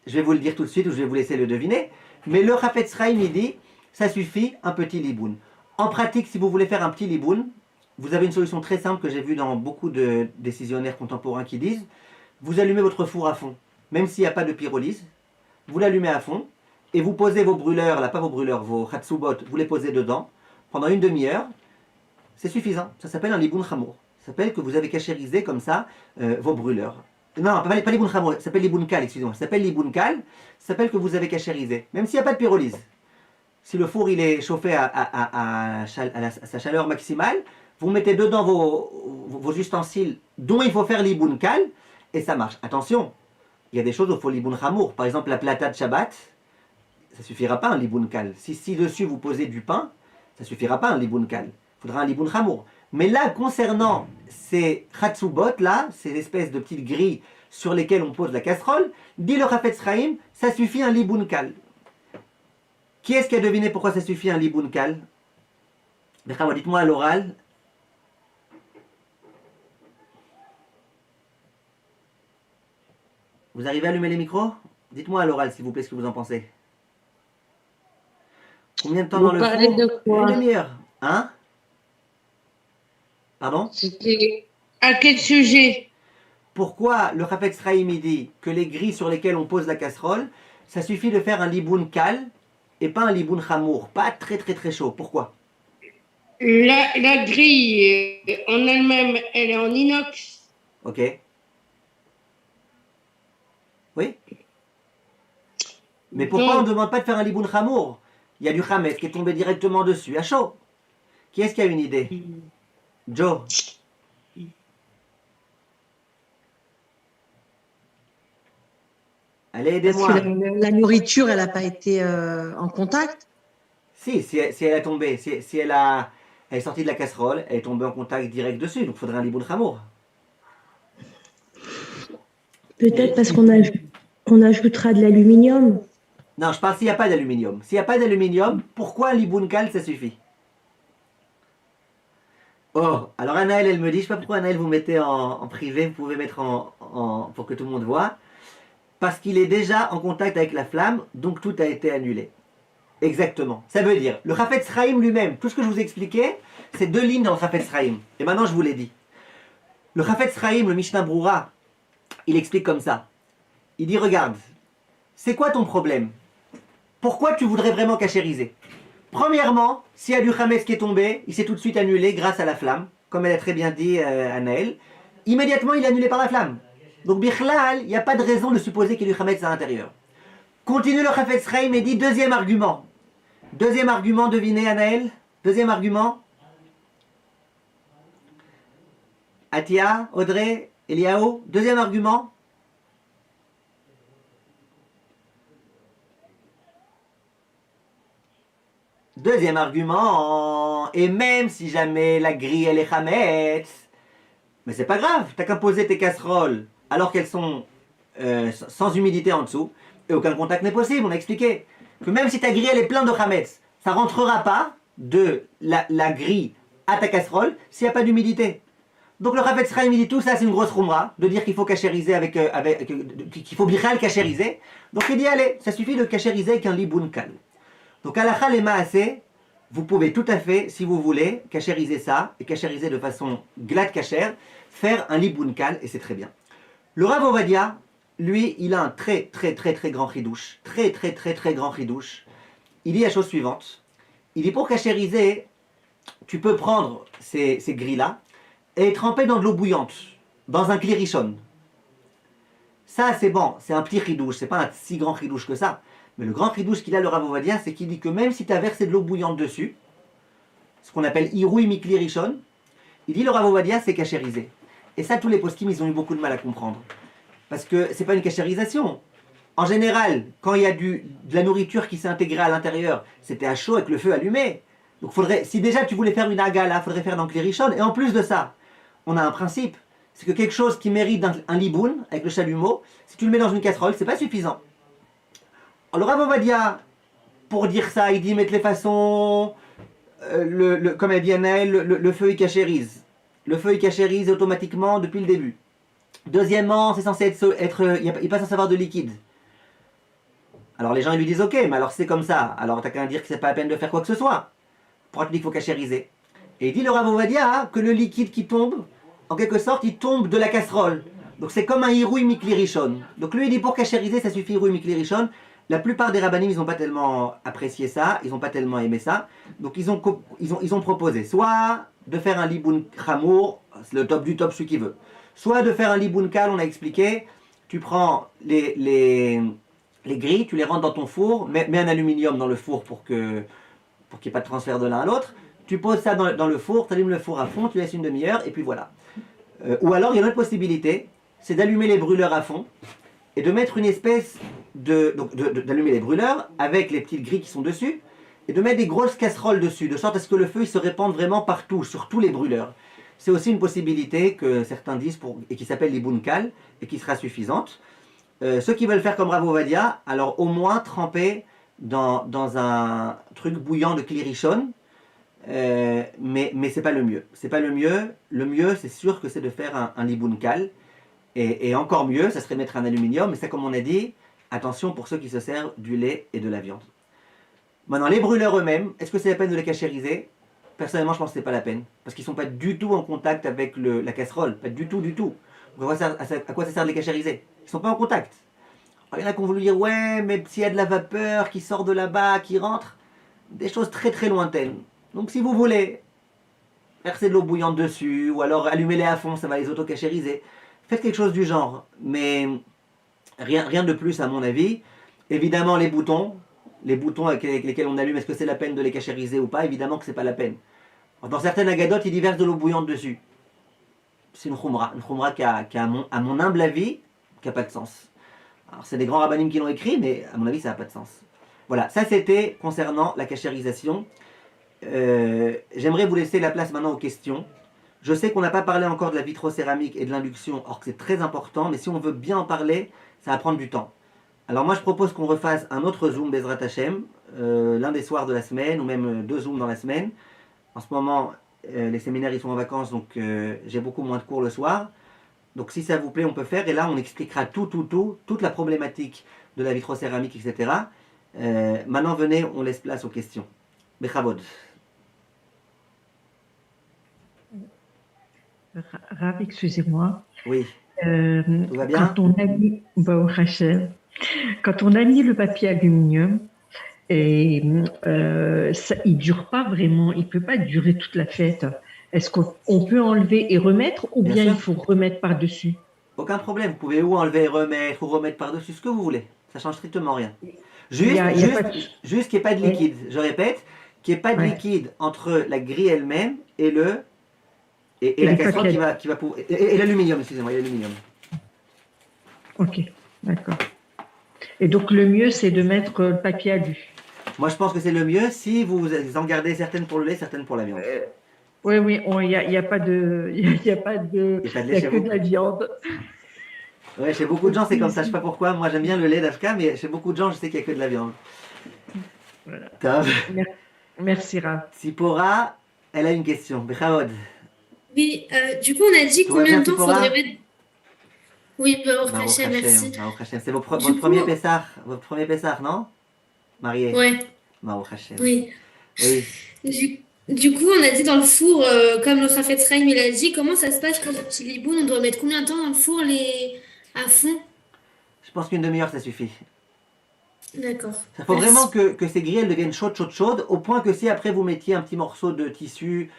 Je vais vous le dire tout de suite ou je vais vous laisser le deviner. Mais le Chafetz Chaim il dit, ça suffit un petit liboun. En pratique, si vous voulez faire un petit liboun, vous avez une solution très simple que j'ai vue dans beaucoup de décisionnaires contemporains qui disent, vous allumez votre four à fond, même s'il n'y a pas de pyrolyse, vous l'allumez à fond et vous posez vos brûleurs, là pas vos brûleurs, vos chatsubot, vous les posez dedans pendant une demi-heure. C'est suffisant. Ça s'appelle un liboun chamour. Ça s'appelle que vous avez cachérisé comme ça vos brûleurs. Non, pas liboun chamour, ça s'appelle liboun kal, excusez-moi. Ça s'appelle liboun kal, ça s'appelle que vous avez cachérisé, même s'il n'y a pas de pyrolyse. Si le four il est chauffé à sa chaleur maximale, vous mettez dedans vos ustensiles dont il faut faire liboun kal et ça marche. Attention, il y a des choses où il faut liboun chamour. Par exemple, la plata de Shabbat, ça ne suffira pas un liboun kal. Si dessus vous posez du pain, ça ne suffira pas un liboun kal. Il faudra un liboun chamour. Mais là, concernant ces chatsubot, là, ces espèces de petites grilles sur lesquelles on pose la casserole, dit le Chafetz Chaim, ça suffit un liboun kal. Qui est-ce qui a deviné pourquoi ça suffit un liboun kal? Dites-moi à l'oral. Vous arrivez à allumer les micros? Dites-moi à l'oral, s'il vous plaît, ce que vous en pensez. Combien de temps dans le four? De quoi? Une demi-heure. Hein? Pardon? C'était à quel sujet? Pourquoi le Chafetz Chaim dit que les grilles sur lesquelles on pose la casserole, ça suffit de faire un liboun kal et pas un liboun chamour, pas très chaud. Pourquoi? La grille en elle-même, elle est en inox. Ok. Oui. Mais pourquoi on ne demande pas de faire un liboun chamour? Il y a du chametz qui est tombé directement dessus, à chaud. Qui est-ce qui a une idée? Joe. Allez, aidez-moi. Parce que la nourriture, elle n'a pas été en contact. Si elle a tombé, si elle est sortie de la casserole, elle est tombée en contact direct dessus, donc il faudrait un liboun chamour. Peut-être parce on ajoutera de l'aluminium. Non, je parle s'il n'y a pas d'aluminium. S'il n'y a pas d'aluminium, pourquoi l'iboun kal, ça suffit? Oh, alors Anaël, elle me dit, je sais pas pourquoi Anaël vous mettez en privé, vous pouvez mettre pour que tout le monde voit, parce qu'il est déjà en contact avec la flamme, donc tout a été annulé. Exactement. Ça veut dire, le Chafetz Chaim lui-même, tout ce que je vous ai expliqué, c'est 2 lignes dans le Chafetz Chaim. Et maintenant, je vous l'ai dit. Le Chafetz Chaim, le Mishnah Brura, il explique comme ça. Il dit, regarde, c'est quoi ton problème? Pourquoi tu voudrais vraiment cachériser? Premièrement, s'il y a du Hametz qui est tombé, il s'est tout de suite annulé grâce à la flamme, comme elle a très bien dit Anaël. Immédiatement, il est annulé par la flamme. Donc, Bichlal, il n'y a pas de raison de supposer qu'il y a du Hametz à l'intérieur. Continue le Chafetz Chaim et dit deuxième argument. Deuxième argument, devinez Anaël. Deuxième argument. Atia, Audrey, Eliao. Deuxième argument. Deuxième argument. Et même si jamais la grille elle est Hametz, mais c'est pas grave, t'as qu'à poser tes casseroles alors qu'elles sont sans humidité en dessous et aucun contact n'est possible. On a expliqué que même si ta grille elle est pleine de Hametz, ça rentrera pas de la grille à ta casserole s'il n'y a pas d'humidité. Donc le Chafetz Chaim il dit tout ça c'est une grosse roumra de dire qu'il faut cachériser qu'il faut bichal cachériser. Donc il dit allez, ça suffit de cachériser avec un liboun kal. Donc halakha les maaseh, vous pouvez tout à fait, si vous voulez, cachériser ça, et cachériser de façon glad kasher, faire un liboun kal, et c'est très bien. Le Rav Ovadia, lui, il a un très grand chidouche, très grand chidouche. Il dit la chose suivante, il dit pour cachériser, tu peux prendre ces grilles-là, et tremper dans de l'eau bouillante, dans un kli rishon. Ça c'est bon, c'est un petit chidouche, c'est pas un si grand chidouche que ça. Mais le grand chidouche qu'il a, le Rav Ovadia, c'est qu'il dit que même si tu as versé de l'eau bouillante dessus, ce qu'on appelle Iroui Mikli Rishon, il dit le Rav Ovadia, c'est cachérisé. Et ça, tous les poskim, ils ont eu beaucoup de mal à comprendre. Parce que c'est pas une cachérisation. En général, quand il y a de la nourriture qui s'est intégrée à l'intérieur, c'était à chaud avec le feu allumé. Donc si déjà tu voulais faire une agala, il faudrait faire dans Kli Rishon. Et en plus de ça, on a un principe, c'est que quelque chose qui mérite un liboun, avec le chalumeau, si tu le mets dans une casserole, c'est pas suffisant. Alors Rav Ovadia, pour dire ça, il dit mais de les façons, comme elle dit Anaël, le feu il cachérise. Le feu il cachérise automatiquement depuis le début. Deuxièmement, c'est censé il n'est pas censé avoir de liquide. Alors les gens ils lui disent ok, mais alors c'est comme ça, alors t'as qu'à dire que c'est pas la peine de faire quoi que ce soit. Pourquoi tu dis qu'il faut cachériser? Et il dit le Rav Ovadia que le liquide qui tombe, en quelque sorte, il tombe de la casserole. Donc c'est comme un Iroui Mikli Rishon. Donc lui il dit pour cachériser ça suffit Iroui Mikli Rishon. La plupart des rabbanim, ils n'ont pas tellement apprécié ça, ils n'ont pas tellement aimé ça. Donc ils ont proposé soit de faire un liboun chamour, c'est le top du top, celui qui veut. Soit de faire un liboun kal, on a expliqué, tu prends les grilles, tu les rentres dans ton four, mets un aluminium dans le four pour qu'il n'y ait pas de transfert de l'un à l'autre. Tu poses ça dans le four, tu allumes le four à fond, tu laisses une demi-heure, et puis voilà. Ou alors, il y a une autre possibilité, c'est d'allumer les brûleurs à fond, et de mettre une espèce d'allumer les brûleurs avec les petites grilles qui sont dessus et de mettre des grosses casseroles dessus, de sorte à ce que le feu il se répande vraiment partout, sur tous les brûleurs. C'est aussi une possibilité que certains disent et qui s'appelle liboun kal et qui sera suffisante. Ceux qui veulent faire comme Rav Ovadia, alors au moins tremper dans un truc bouillant de Kli Rishon, mais c'est pas le mieux. C'est pas le mieux. Le mieux, c'est sûr que c'est de faire un liboun kal. Et encore mieux, ça serait mettre un aluminium, mais ça, comme on a dit, attention pour ceux qui se servent du lait et de la viande. Maintenant, les brûleurs eux-mêmes, est-ce que c'est la peine de les cachériser? Personnellement, je pense que c'est pas la peine, parce qu'ils sont pas du tout en contact avec la casserole, pas du tout. Donc, à quoi ça sert de les cachériser? Ils sont pas en contact. Alors, il y en a qui ont voulu dire, ouais, mais s'il y a de la vapeur qui sort de là-bas, qui rentre, des choses très lointaines. Donc, si vous voulez verser de l'eau bouillante dessus, ou alors allumer-les à fond, ça va les auto-cachériser. Faites quelque chose du genre, mais rien de plus à mon avis. Évidemment, les boutons avec lesquels on allume, est-ce que c'est la peine de les cachériser ou pas? Évidemment que c'est pas la peine. Dans certaines agadotes, ils versent de l'eau bouillante dessus. C'est une khumra qui a, à mon humble avis, qui n'a pas de sens. Alors c'est des grands rabbanim qui l'ont écrit, mais à mon avis, ça n'a pas de sens. Voilà, ça c'était concernant la cachérisation. J'aimerais vous laisser la place maintenant aux questions. Je sais qu'on n'a pas parlé encore de la vitrocéramique et de l'induction, or que c'est très important, mais si on veut bien en parler, ça va prendre du temps. Alors moi je propose qu'on refasse un autre Zoom Bezrat Hashem, l'un des soirs de la semaine, ou même 2 Zooms dans la semaine. En ce moment, les séminaires ils sont en vacances, donc j'ai beaucoup moins de cours le soir. Donc si ça vous plaît, on peut faire, et là on expliquera toute la problématique de la vitrocéramique, etc. Maintenant venez, on laisse place aux questions. Bechavod. Rav, excusez-moi. Oui, tout va bien? Quand on a mis, Baruch Hashem, quand on a mis le papier aluminium, et il dure pas vraiment, il peut pas durer toute la fête. Est-ce qu'on peut enlever et remettre, ou Bien bien sûr. il faut remettre par-dessus? Aucun problème, vous pouvez ou enlever, remettre, ou remettre par-dessus, ce que vous voulez. Ça change strictement rien. Juste, Il y a juste, pas de- juste qu'il n'y ait pas de Ouais. liquide. Je répète, qu'il n'y ait pas de Ouais. liquide entre la grille elle-même et le et Et la le casserole papier. qui va pouvoir et l'aluminium, excusez-moi, et l'aluminium. Ok, d'accord. Et donc le mieux, c'est de mettre le papier alu. Moi, je pense que c'est le mieux si vous en gardez certaines pour le lait, certaines pour la viande. Oui, oui, il y a pas de, il y a pas de, Il n'y a pas de il lait y a chez que vous? de la viande. Ouais, chez beaucoup de gens, c'est comme ça. Je sais pas pourquoi. Moi, j'aime bien le lait d'Afka, mais chez beaucoup de gens, je sais qu'il n'y a que de la viande. Voilà. Top. Merci, Rav. Sipora, elle a une question. Bechavod. Oui, du coup, on a dit Tout va combien bien, de temps Sipora? faudrait mettre. Oui, Baruch Baruch Hashem, merci. Baruch Hashem. C'est votre Du premier coup, Pessah, non? Marié. ouais, Baruch Hashem. oui. Oui. Du coup, on a dit dans le four, comme notre Rafet Sraim, il a dit, comment ça se passe pour le petit liboun? On doit mettre combien de temps dans le four à fond? Je pense qu'une demi-heure, ça suffit. D'accord. Il faut Merci. vraiment que ces grilles elles deviennent chaudes, au point que si après vous mettiez un petit morceau de tissu,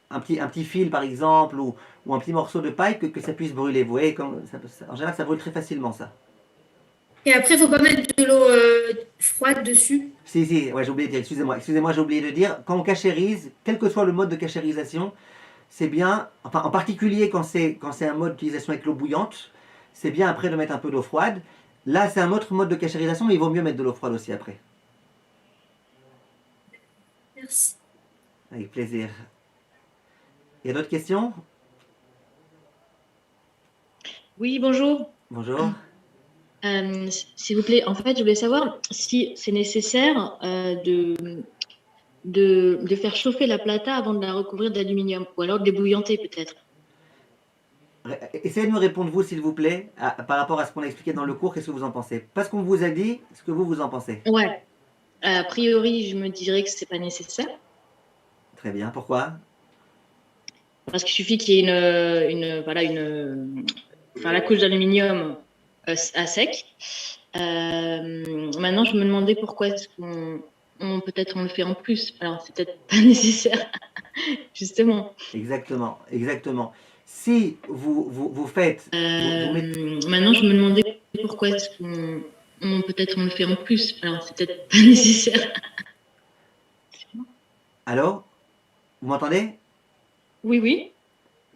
un petit fil par exemple, ou un petit morceau de paille, que ça puisse brûler. Vous voyez, en général, ça brûle très facilement, ça. Et après, il faut pas mettre de l'eau froide dessus. Si, ouais, j'ai oublié de dire, excusez-moi, j'ai oublié de dire, quand on cachérise, quel que soit le mode de cachérisation, c'est bien, enfin en particulier quand c'est un mode d'utilisation avec l'eau bouillante, c'est bien après de mettre un peu d'eau froide. Là, c'est un autre mode de cachérisation, mais il vaut mieux mettre de l'eau froide aussi après. Merci. Avec plaisir. Il y a d'autres questions? Oui, bonjour. Bonjour. S'il vous plaît, en fait, je voulais savoir si c'est nécessaire de faire chauffer la plata avant de la recouvrir d'aluminium, ou alors de l'ébouillanter peut-être. Essayez de me répondre, vous, s'il vous plaît, par rapport à ce qu'on a expliqué dans le cours, qu'est-ce que vous en pensez? Pas ce qu'on vous a dit, ce que vous en pensez. Ouais. A priori, je me dirais que c'est pas nécessaire, Très bien, pourquoi? parce qu'il suffit qu'il y ait enfin, la couche d'aluminium à sec. Maintenant, je me demandais pourquoi est-ce peut-être on le fait en plus. Alors, c'est peut-être pas nécessaire, justement. Exactement. Si vous faites... Maintenant, je me demandais pourquoi est-ce peut-être on le fait en plus. Alors, c'est peut-être pas nécessaire. Allô? Vous m'entendez? Oui, oui.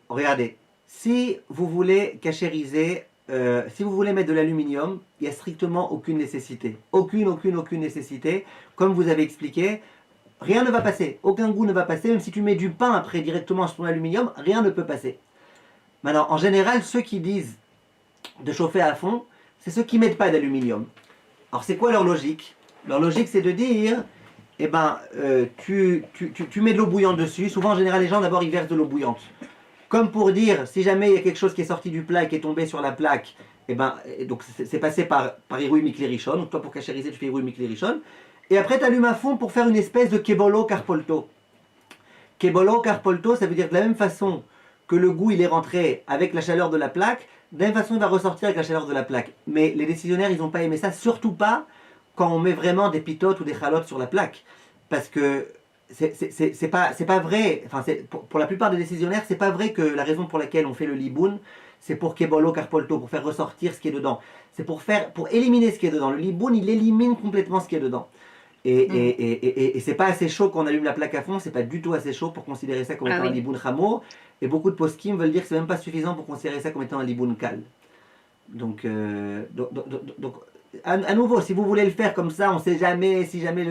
Regardez, si vous voulez cachériser, si vous voulez mettre de l'aluminium, il n'y a strictement aucune nécessité. Aucune nécessité. Comme vous avez expliqué, rien ne va passer. Aucun goût ne va passer. Même si tu mets du pain après directement sur ton aluminium, rien ne peut passer. Maintenant, en général, ceux qui disent de chauffer à fond, c'est ceux qui ne mettent pas d'aluminium. Alors, c'est quoi leur logique? Leur logique, c'est de dire, eh ben, tu mets de l'eau bouillante dessus. Souvent, en général, les gens, d'abord, ils versent de l'eau bouillante. Comme pour dire, si jamais il y a quelque chose qui est sorti du plat et qui est tombé sur la plaque, eh ben, donc c'est passé par Irui Mikli Rishon. Donc toi, pour cachériser, tu fais Irui Mikli Rishon. Et après, tu allumes à fond pour faire une espèce de Kebolo Karpolto. Kebolo Karpolto, ça veut dire de la même façon que le goût, il est rentré avec la chaleur de la plaque, de la même façon, il va ressortir avec la chaleur de la plaque. Mais les décisionnaires, ils n'ont pas aimé ça, surtout pas quand on met vraiment des pitotes ou des chalotes sur la plaque. Parce que c'est pas vrai, enfin pour la plupart des décisionnaires, c'est pas vrai que la raison pour laquelle on fait le liboun, c'est pour Kebolo Karpolto, pour faire ressortir ce qui est dedans. C'est pour éliminer ce qui est dedans. Le liboun, il élimine complètement ce qui est dedans. Et c'est pas assez chaud quand on allume la plaque à fond, c'est pas du tout assez chaud pour considérer ça comme étant un liboun chameau. Et beaucoup de poskim veulent dire que c'est même pas suffisant pour considérer ça comme étant un liboun kal. Donc à nouveau, si vous voulez le faire comme ça, on sait jamais, si jamais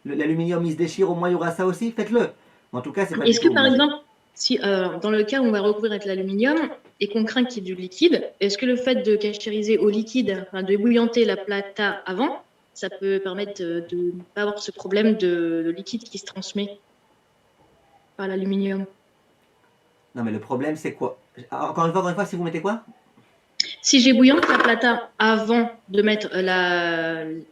l'aluminium il se déchire, au moins il y aura ça aussi, faites-le. En tout cas, c'est pas Est-ce du que tout par obligé. exemple, Si, dans le cas où on va recouvrir avec l'aluminium et qu'on craint qu'il y ait du liquide, est-ce que le fait de cachériser au liquide, enfin, de bouillanter la plata avant, ça peut permettre de ne pas avoir ce problème de liquide qui se transmet par l'aluminium? Non, mais le problème, c'est quoi? Encore une fois, si vous mettez quoi? Si j'ai bouillante la plata avant de mettre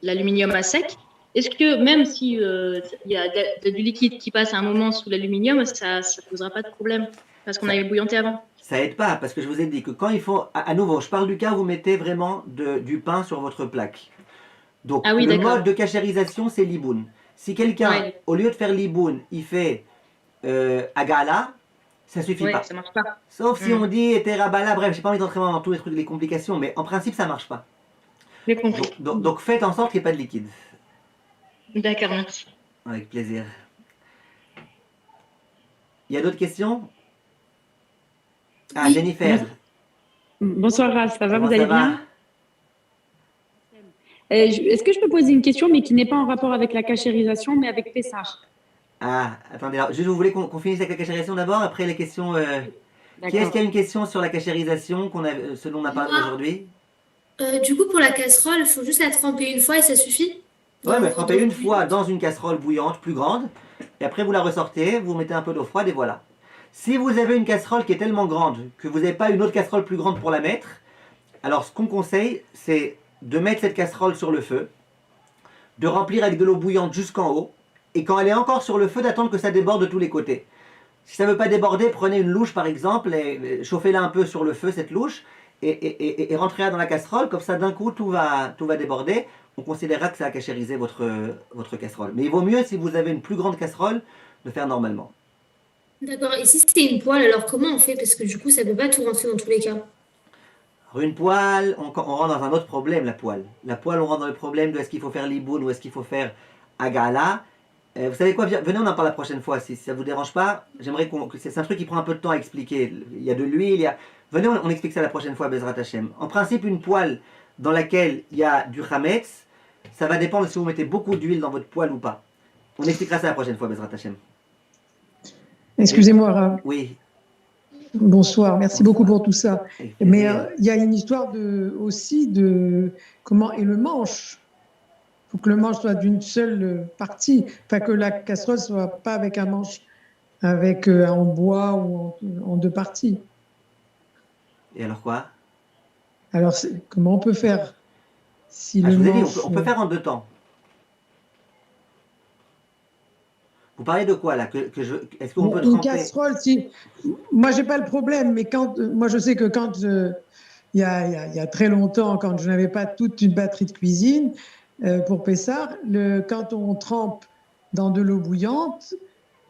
l'aluminium à sec, est-ce que même si il y a du liquide qui passe à un moment sous l'aluminium, ça ne posera pas de problème parce qu'on avait bouillanté avant? Ça aide pas, parce que je vous ai dit que quand il faut, à nouveau, je parle du cas où vous mettez vraiment du pain sur votre plaque. Donc, Ah oui, le d'accord. mode de cachérisation, c'est l'iboun. Si quelqu'un, Ouais. au lieu de faire l'iboun, il fait agala, ça suffit Ouais, pas. ça marche pas. Sauf si Mm. on dit terabala, bref, j'ai pas envie d'entrer dans tous les trucs, les complications, mais en principe, ça marche pas. J'ai compris. Donc faites en sorte qu'il n'y ait pas de liquide. D'accord, merci. Avec plaisir. Il y a d'autres questions? Ah, Oui. Jennifer. Bonsoir, Ras, ça va, Comment vous allez ça va? bien? Est-ce que je peux poser une question, mais qui n'est pas en rapport avec la cachérisation, mais avec Pessah? Ah, attendez, alors, juste vous voulez qu'on finisse avec la cachérisation d'abord, après les questions. Qui est-ce qui a une question sur la cachérisation, ce dont on a parlé Moi. aujourd'hui? Du coup, pour la casserole, il faut juste la tremper une fois et ça suffit? Ouais, mais trempez une Dans- fois dans une casserole bouillante plus grande, et après vous la ressortez, vous mettez un peu d'eau froide et voilà. Si vous avez une casserole qui est tellement grande que vous n'avez pas une autre casserole plus grande pour la mettre, alors ce qu'on conseille, c'est de mettre cette casserole sur le feu, de remplir avec de l'eau bouillante jusqu'en haut, et quand elle est encore sur le feu, d'attendre que ça déborde de tous les côtés. Si ça ne veut pas déborder, prenez une louche par exemple, et chauffez-la un peu sur le feu, cette louche, et rentrez-la dans la casserole, comme ça d'un coup tout va déborder. On considérera que ça a cachérisé votre casserole. Mais il vaut mieux, si vous avez une plus grande casserole, de faire normalement. D'accord. Et si c'était une poêle, alors comment on fait? Parce que du coup, ça peut pas tout rentrer dans tous les cas. Alors, une poêle, on rentre dans un autre problème, la poêle. La poêle, on rentre dans le problème de est-ce qu'il faut faire l'iboun ou est-ce qu'il faut faire agala. Vous savez quoi, venez, on en parle la prochaine fois, si ça ne vous dérange pas. J'aimerais c'est un truc qui prend un peu de temps à expliquer. Il y a de l'huile, Venez, on explique ça la prochaine fois, Bezrat Hashem. En principe, une poêle dans laquelle il y a du chametz, ça va dépendre si vous mettez beaucoup d'huile dans votre poêle ou pas. On expliquera ça la prochaine fois, Bezrat Hashem. Excusez-moi, Rav. Oui. Bonsoir, merci beaucoup pour tout ça. Avec Mais plaisir. il y a une histoire aussi de comment est le manche. Il faut que le manche soit d'une seule partie, enfin que la casserole soit pas avec un manche en bois ou en deux parties. Et alors quoi? Alors comment on peut faire si Ah, le je vous ai dit, manche on peut faire en deux temps. Vous parlez de quoi là? Est-ce qu'on peut une tremper? casserole, si moi j'ai pas le problème, mais quand moi je sais que quand il y a très longtemps, quand je n'avais pas toute une batterie de cuisine pour Pessah, quand on trempe dans de l'eau bouillante,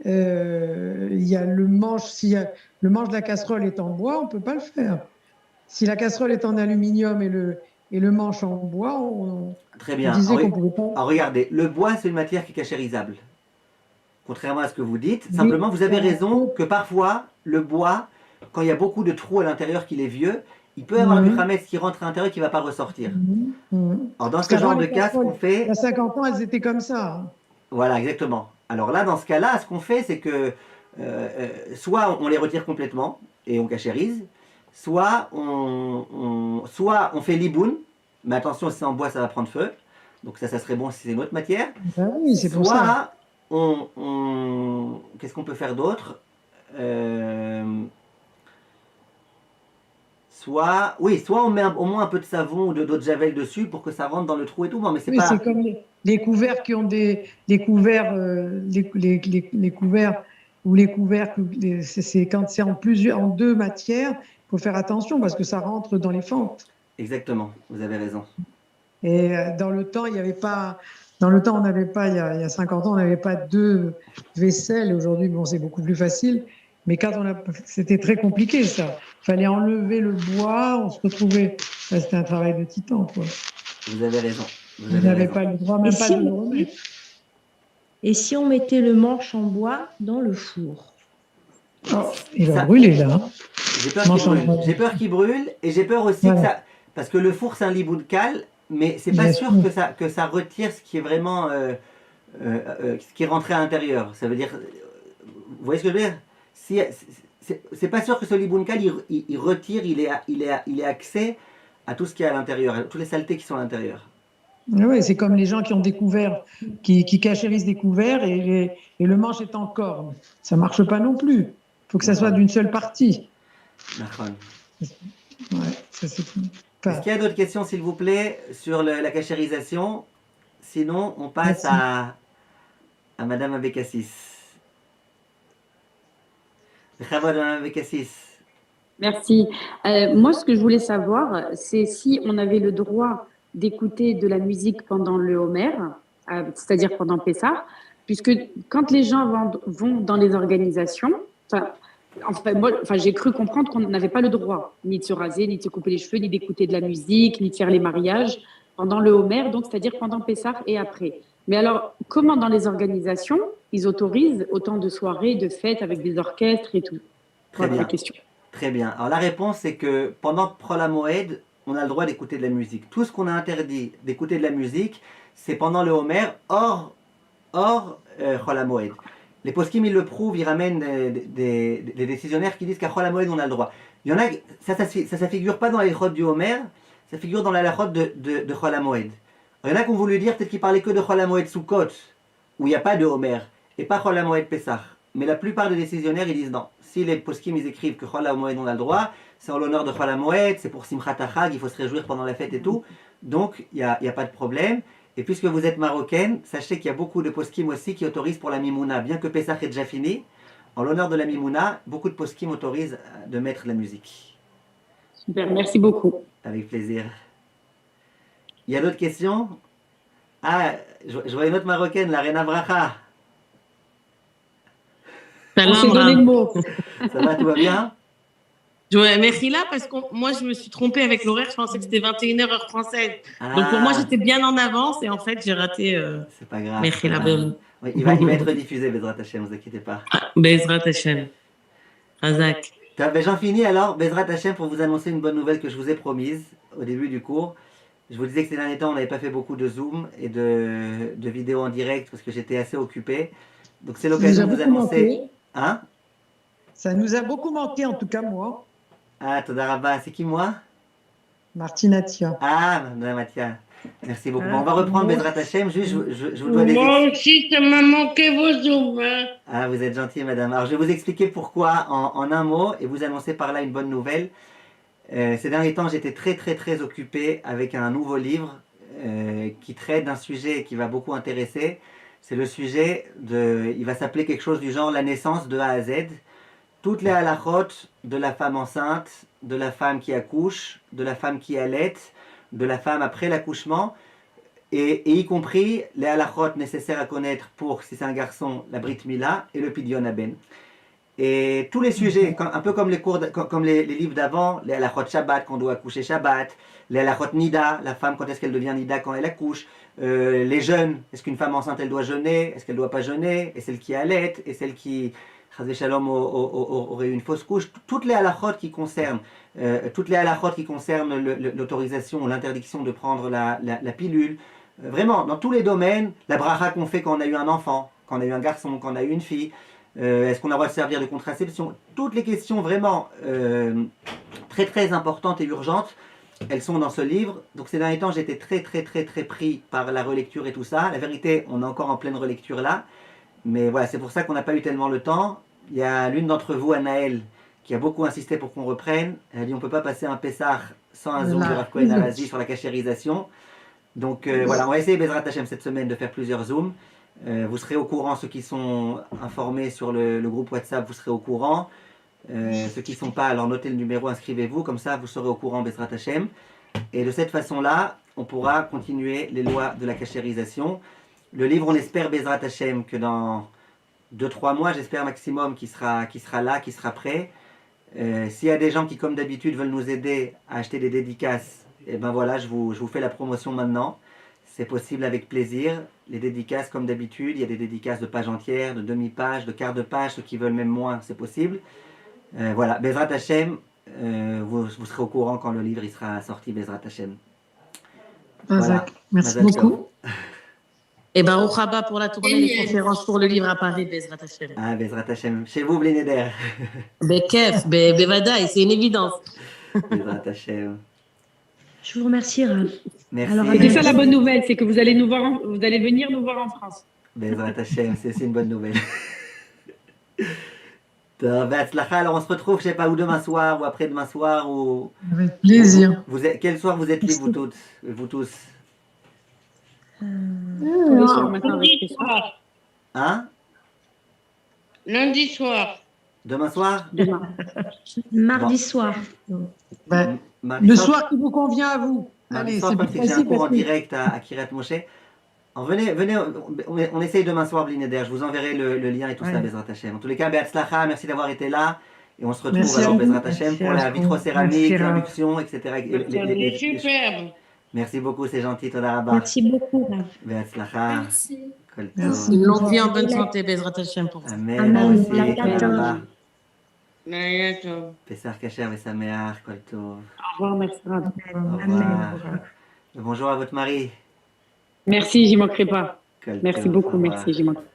il y a le manche, si le manche de la casserole est en bois, on peut pas le faire. Si la casserole est en aluminium et le manche en bois, on Très bien. disait qu'on pouvait pas. Alors regardez, le bois c'est une matière qui est cachérisable. Contrairement à ce que vous dites. Oui. Simplement, vous avez raison que parfois, le bois, quand il y a beaucoup de trous à l'intérieur qu'il est vieux, il peut y avoir du chametz qui rentre à l'intérieur et qui ne va pas ressortir. Alors dans Parce ce genre qu'avant, de les cas, ce qu'on casseroles, fait... il y a 50 ans, elles étaient comme ça. Hein. Voilà, exactement. Alors là, dans ce cas-là, ce qu'on fait, c'est que soit on les retire complètement et on cachérise, soit on fait l'iboun, mais attention, si c'est en bois, ça va prendre feu. Donc ça serait bon si c'est une autre matière. Ben oui, c'est pour ça. Soit qu'est-ce qu'on peut faire d'autre? Soit on met au moins un peu de savon ou d'eau de javel dessus pour que ça rentre dans le trou et tout. Bon, mais c'est Oui, pas... c'est comme les couverts qui ont des couverts, les couverts ou les couvercles, c'est quand c'est en deux matières, il faut faire attention parce que ça rentre dans les fentes. Exactement, vous avez raison. Et dans le temps, il n'y avait pas. Dans le temps, on n'avait pas, il y a 50 ans, on n'avait pas deux vaisselles. Aujourd'hui, bon, c'est beaucoup plus facile. Mais quand c'était très compliqué, ça. Il fallait enlever le bois, on se retrouvait. C'était un travail de titan, quoi. Vous avez raison. Vous n'avez pas le droit, même Et pas si de le on- remettre. Et si on mettait le manche en bois dans le four? Oh, il va Ça- brûler, là. Hein. J'ai peur Manche qu'il en brûle. bois. J'ai peur qu'il brûle et j'ai peur aussi Voilà. que ça... Parce que le four, c'est un lit bout de cale, mais c'est pas Bien sûr sûr. que ça retire ce qui est vraiment... ce qui est rentré à l'intérieur. Ça veut dire... Vous voyez ce que je veux dire? si, c'est pas sûr que ce liboun kal, il retire, il est accès à tout ce qui est à l'intérieur, à toutes les saletés qui sont à l'intérieur. Oui, c'est comme les gens qui ont découvert, qui cachérisent des couverts et le manche est en corne. Ça marche pas non plus. Il faut que ça soit d'une seule partie. D'accord. Ouais, ça c'est Est-ce qu'il y a d'autres questions, s'il vous plaît, sur la cachérisation? Sinon, on passe à Madame Abécassis. Madame Abécassis. Merci. Moi, ce que je voulais savoir, c'est si on avait le droit d'écouter de la musique pendant le Homer, c'est-à-dire pendant Pessah, puisque quand les gens vont dans les organisations, j'ai cru comprendre qu'on n'avait pas le droit ni de se raser, ni de se couper les cheveux, ni d'écouter de la musique, ni de faire les mariages pendant le Homer, donc c'est-à-dire pendant Pessah et après. Mais alors, comment dans les organisations, ils autorisent autant de soirées, de fêtes avec des orchestres et tout? Très bien. La question. Très bien. Alors la réponse, c'est que pendant Chol HaMoed, on a le droit d'écouter de la musique. Tout ce qu'on a interdit d'écouter de la musique, c'est pendant le Homer, hors Chol HaMoed. Les poskim, ils le prouvent, ils ramènent des décisionnaires qui disent qu'à Chol HaMoed, on a le droit. Il y en a, ça figure pas dans les halachot du Homer, ça figure dans la halachot de Chol HaMoed. Il y en a qui ont voulu dire peut-être qu'ils parlaient que de Chol HaMoed Sukkot, où il n'y a pas de Homer, et pas Chol HaMoed Pesach. Mais la plupart des décisionnaires, ils disent non. Si les poskim, ils écrivent que Chol HaMoed, on a le droit, c'est en l'honneur de Chol HaMoed, c'est pour Simchat HaChag, il faut se réjouir pendant la fête et tout. Donc, il n'y a pas de problème. Et puisque vous êtes marocaine, sachez qu'il y a beaucoup de poskim aussi qui autorisent pour la Mimouna. Bien que Pesach est déjà fini, en l'honneur de la Mimouna, beaucoup de poskim autorisent de mettre la musique. Super, merci beaucoup. Avec plaisir. Il y a d'autres questions? Ah, je vois une autre marocaine, la Reina Bracha. On s'est donné le mot. Ça va, tout va bien? Merci là, parce que moi, je me suis trompée avec l'horaire. Je pensais que c'était 21h heure française. Donc pour moi, j'étais bien en avance et en fait, j'ai raté. C'est pas grave. Merci là. Oui, il va être diffusé, Bezrat Hashem, ne vous inquiétez pas. Bezrat Hashem. Razak. J'en finis alors, Bezrat Hashem, pour vous annoncer une bonne nouvelle que je vous ai promise au début du cours. Je vous disais que ces derniers temps, on n'avait pas fait beaucoup de Zoom et de vidéos en direct parce que j'étais assez occupé. Donc c'est l'occasion de vous annoncer. Hein? Ça nous a beaucoup manqué, en tout cas moi. Ah, Todarabah, c'est qui moi? Martinatia. Ah, Madame Mathia. Merci beaucoup. Bon, on va reprendre Bezrat Hashem. Juste, je vous dois des... Moi aussi, ça m'a manqué vos zooms. Hein. Ah, vous êtes gentil, madame. Alors, je vais vous expliquer pourquoi en un mot et vous annoncer par là une bonne nouvelle. Ces derniers temps, j'étais très, très, très occupé avec un nouveau livre qui traite d'un sujet qui va beaucoup intéresser. C'est le sujet il va s'appeler quelque chose du genre la naissance de A à Z. Toutes les halachot de la femme enceinte, de la femme qui accouche, de la femme qui allait, de la femme après l'accouchement, et y compris les halachot nécessaires à connaître pour, si c'est un garçon, la brit mila et le pidyon haben. Et tous les sujets, un peu comme les livres d'avant, les halachot Shabbat, quand on doit accoucher Shabbat, les halachot Nida, la femme quand est-ce qu'elle devient Nida quand elle accouche, les jeûnes, est-ce qu'une femme enceinte elle doit jeûner, est-ce qu'elle ne doit pas jeûner, et celle qui allait, et celle qui, Chazvé Shalom, aurait eu une fausse couche, toutes les halachot qui concernent l'autorisation ou l'interdiction de prendre la pilule, vraiment, dans tous les domaines, la bracha qu'on fait quand on a eu un enfant, quand on a eu un garçon, quand on a eu une fille, est-ce qu'on a le droit de servir de contraception, toutes les questions vraiment très très importantes et urgentes, elles sont dans ce livre. Donc ces derniers temps, j'étais très très très très pris par la relecture et tout ça. La vérité, on est encore en pleine relecture là. Mais voilà, c'est pour ça qu'on n'a pas eu tellement le temps. Il y a l'une d'entre vous, Anaël, qui a beaucoup insisté pour qu'on reprenne. Elle a dit on ne peut pas passer un Pessah sans un zoom de Rav Cohen Arazi sur la cachérisation. Donc voilà, on va essayer Bezrat Hashem cette semaine de faire plusieurs zooms. Vous serez au courant, ceux qui sont informés sur le groupe WhatsApp, vous serez au courant. Ceux qui ne sont pas, alors notez le numéro, inscrivez-vous, comme ça vous serez au courant Bezrat Hashem. Et de cette façon-là, on pourra continuer les lois de la cachérisation. Le livre, on espère Bezrat Hashem que dans 2-3 mois, j'espère maximum qu'il sera là, qu'il sera prêt. S'il y a des gens qui, comme d'habitude, veulent nous aider à acheter des dédicaces, et ben voilà, je vous fais la promotion maintenant. C'est possible avec plaisir. Les dédicaces, comme d'habitude, il y a des dédicaces de page entière, de demi-page, de quart de page, ceux qui veulent même moins, c'est possible. Voilà, Bezrat Hashem, vous serez au courant quand le livre il sera sorti, Bezrat Hashem. Voilà. Merci beaucoup. Et Baruch Haba pour la tournée des Génial. conférences pour le livre à Paris, Bezrat Hashem. Ah, Bezrat Hashem. Chez vous, Bli Neder. Bekef, Bevadaï, c'est une évidence. Bezrat Hashem. Je vous remercie, Rav. Merci. Alors, C'est ça la bonne nouvelle, c'est que vous allez vous allez venir nous voir en France. Bezrat Hashem, c'est une bonne nouvelle. Alors on se retrouve, je sais pas, ou demain soir, ou après-demain soir, ou... Avec plaisir. Quel soir vous êtes libres, vous toutes, vous tous? Tous les soirs matin avec Lundi Pessah. soir. Hein? Lundi soir. Demain soir? Demain. Mardi soir. Ben, Mardi le soir qui vous convient à vous. Mardi Allez, soir, c'est plus Patrick, j'ai un facile. cours en parce que- direct à Kiryat Moshe. Alors, venez, on essaye demain soir, Bli Neder. Je vous enverrai le lien et tout ça, Ouais. Bezrat Hashem. En tous les cas, Be'atzlacha, merci d'avoir été là. Et on se retrouve Merci à alors, vous. Bezrat Hashem, Merci pour à la vous. vitrocéramique, Merci, Rav. l'induction, etc. Superbe. Merci beaucoup, c'est gentil, Toda Rabba. Merci beaucoup, Rav. Be'atzlacha. Merci. Kol tov. Merci. Une longue vie en bonne santé, Bezrat Hashem pour ça. Amen. Amen. Moi aussi, Laila Toda tov. Rabba. Laila tov. Pessar Kasher Vesameach, Kol tov. Au revoir, merci. Rav. Au revoir. Bonjour à votre mari. Merci, j'y manquerai pas. Kol Merci tov. beaucoup, Au revoir. merci, j'y manquerai pas.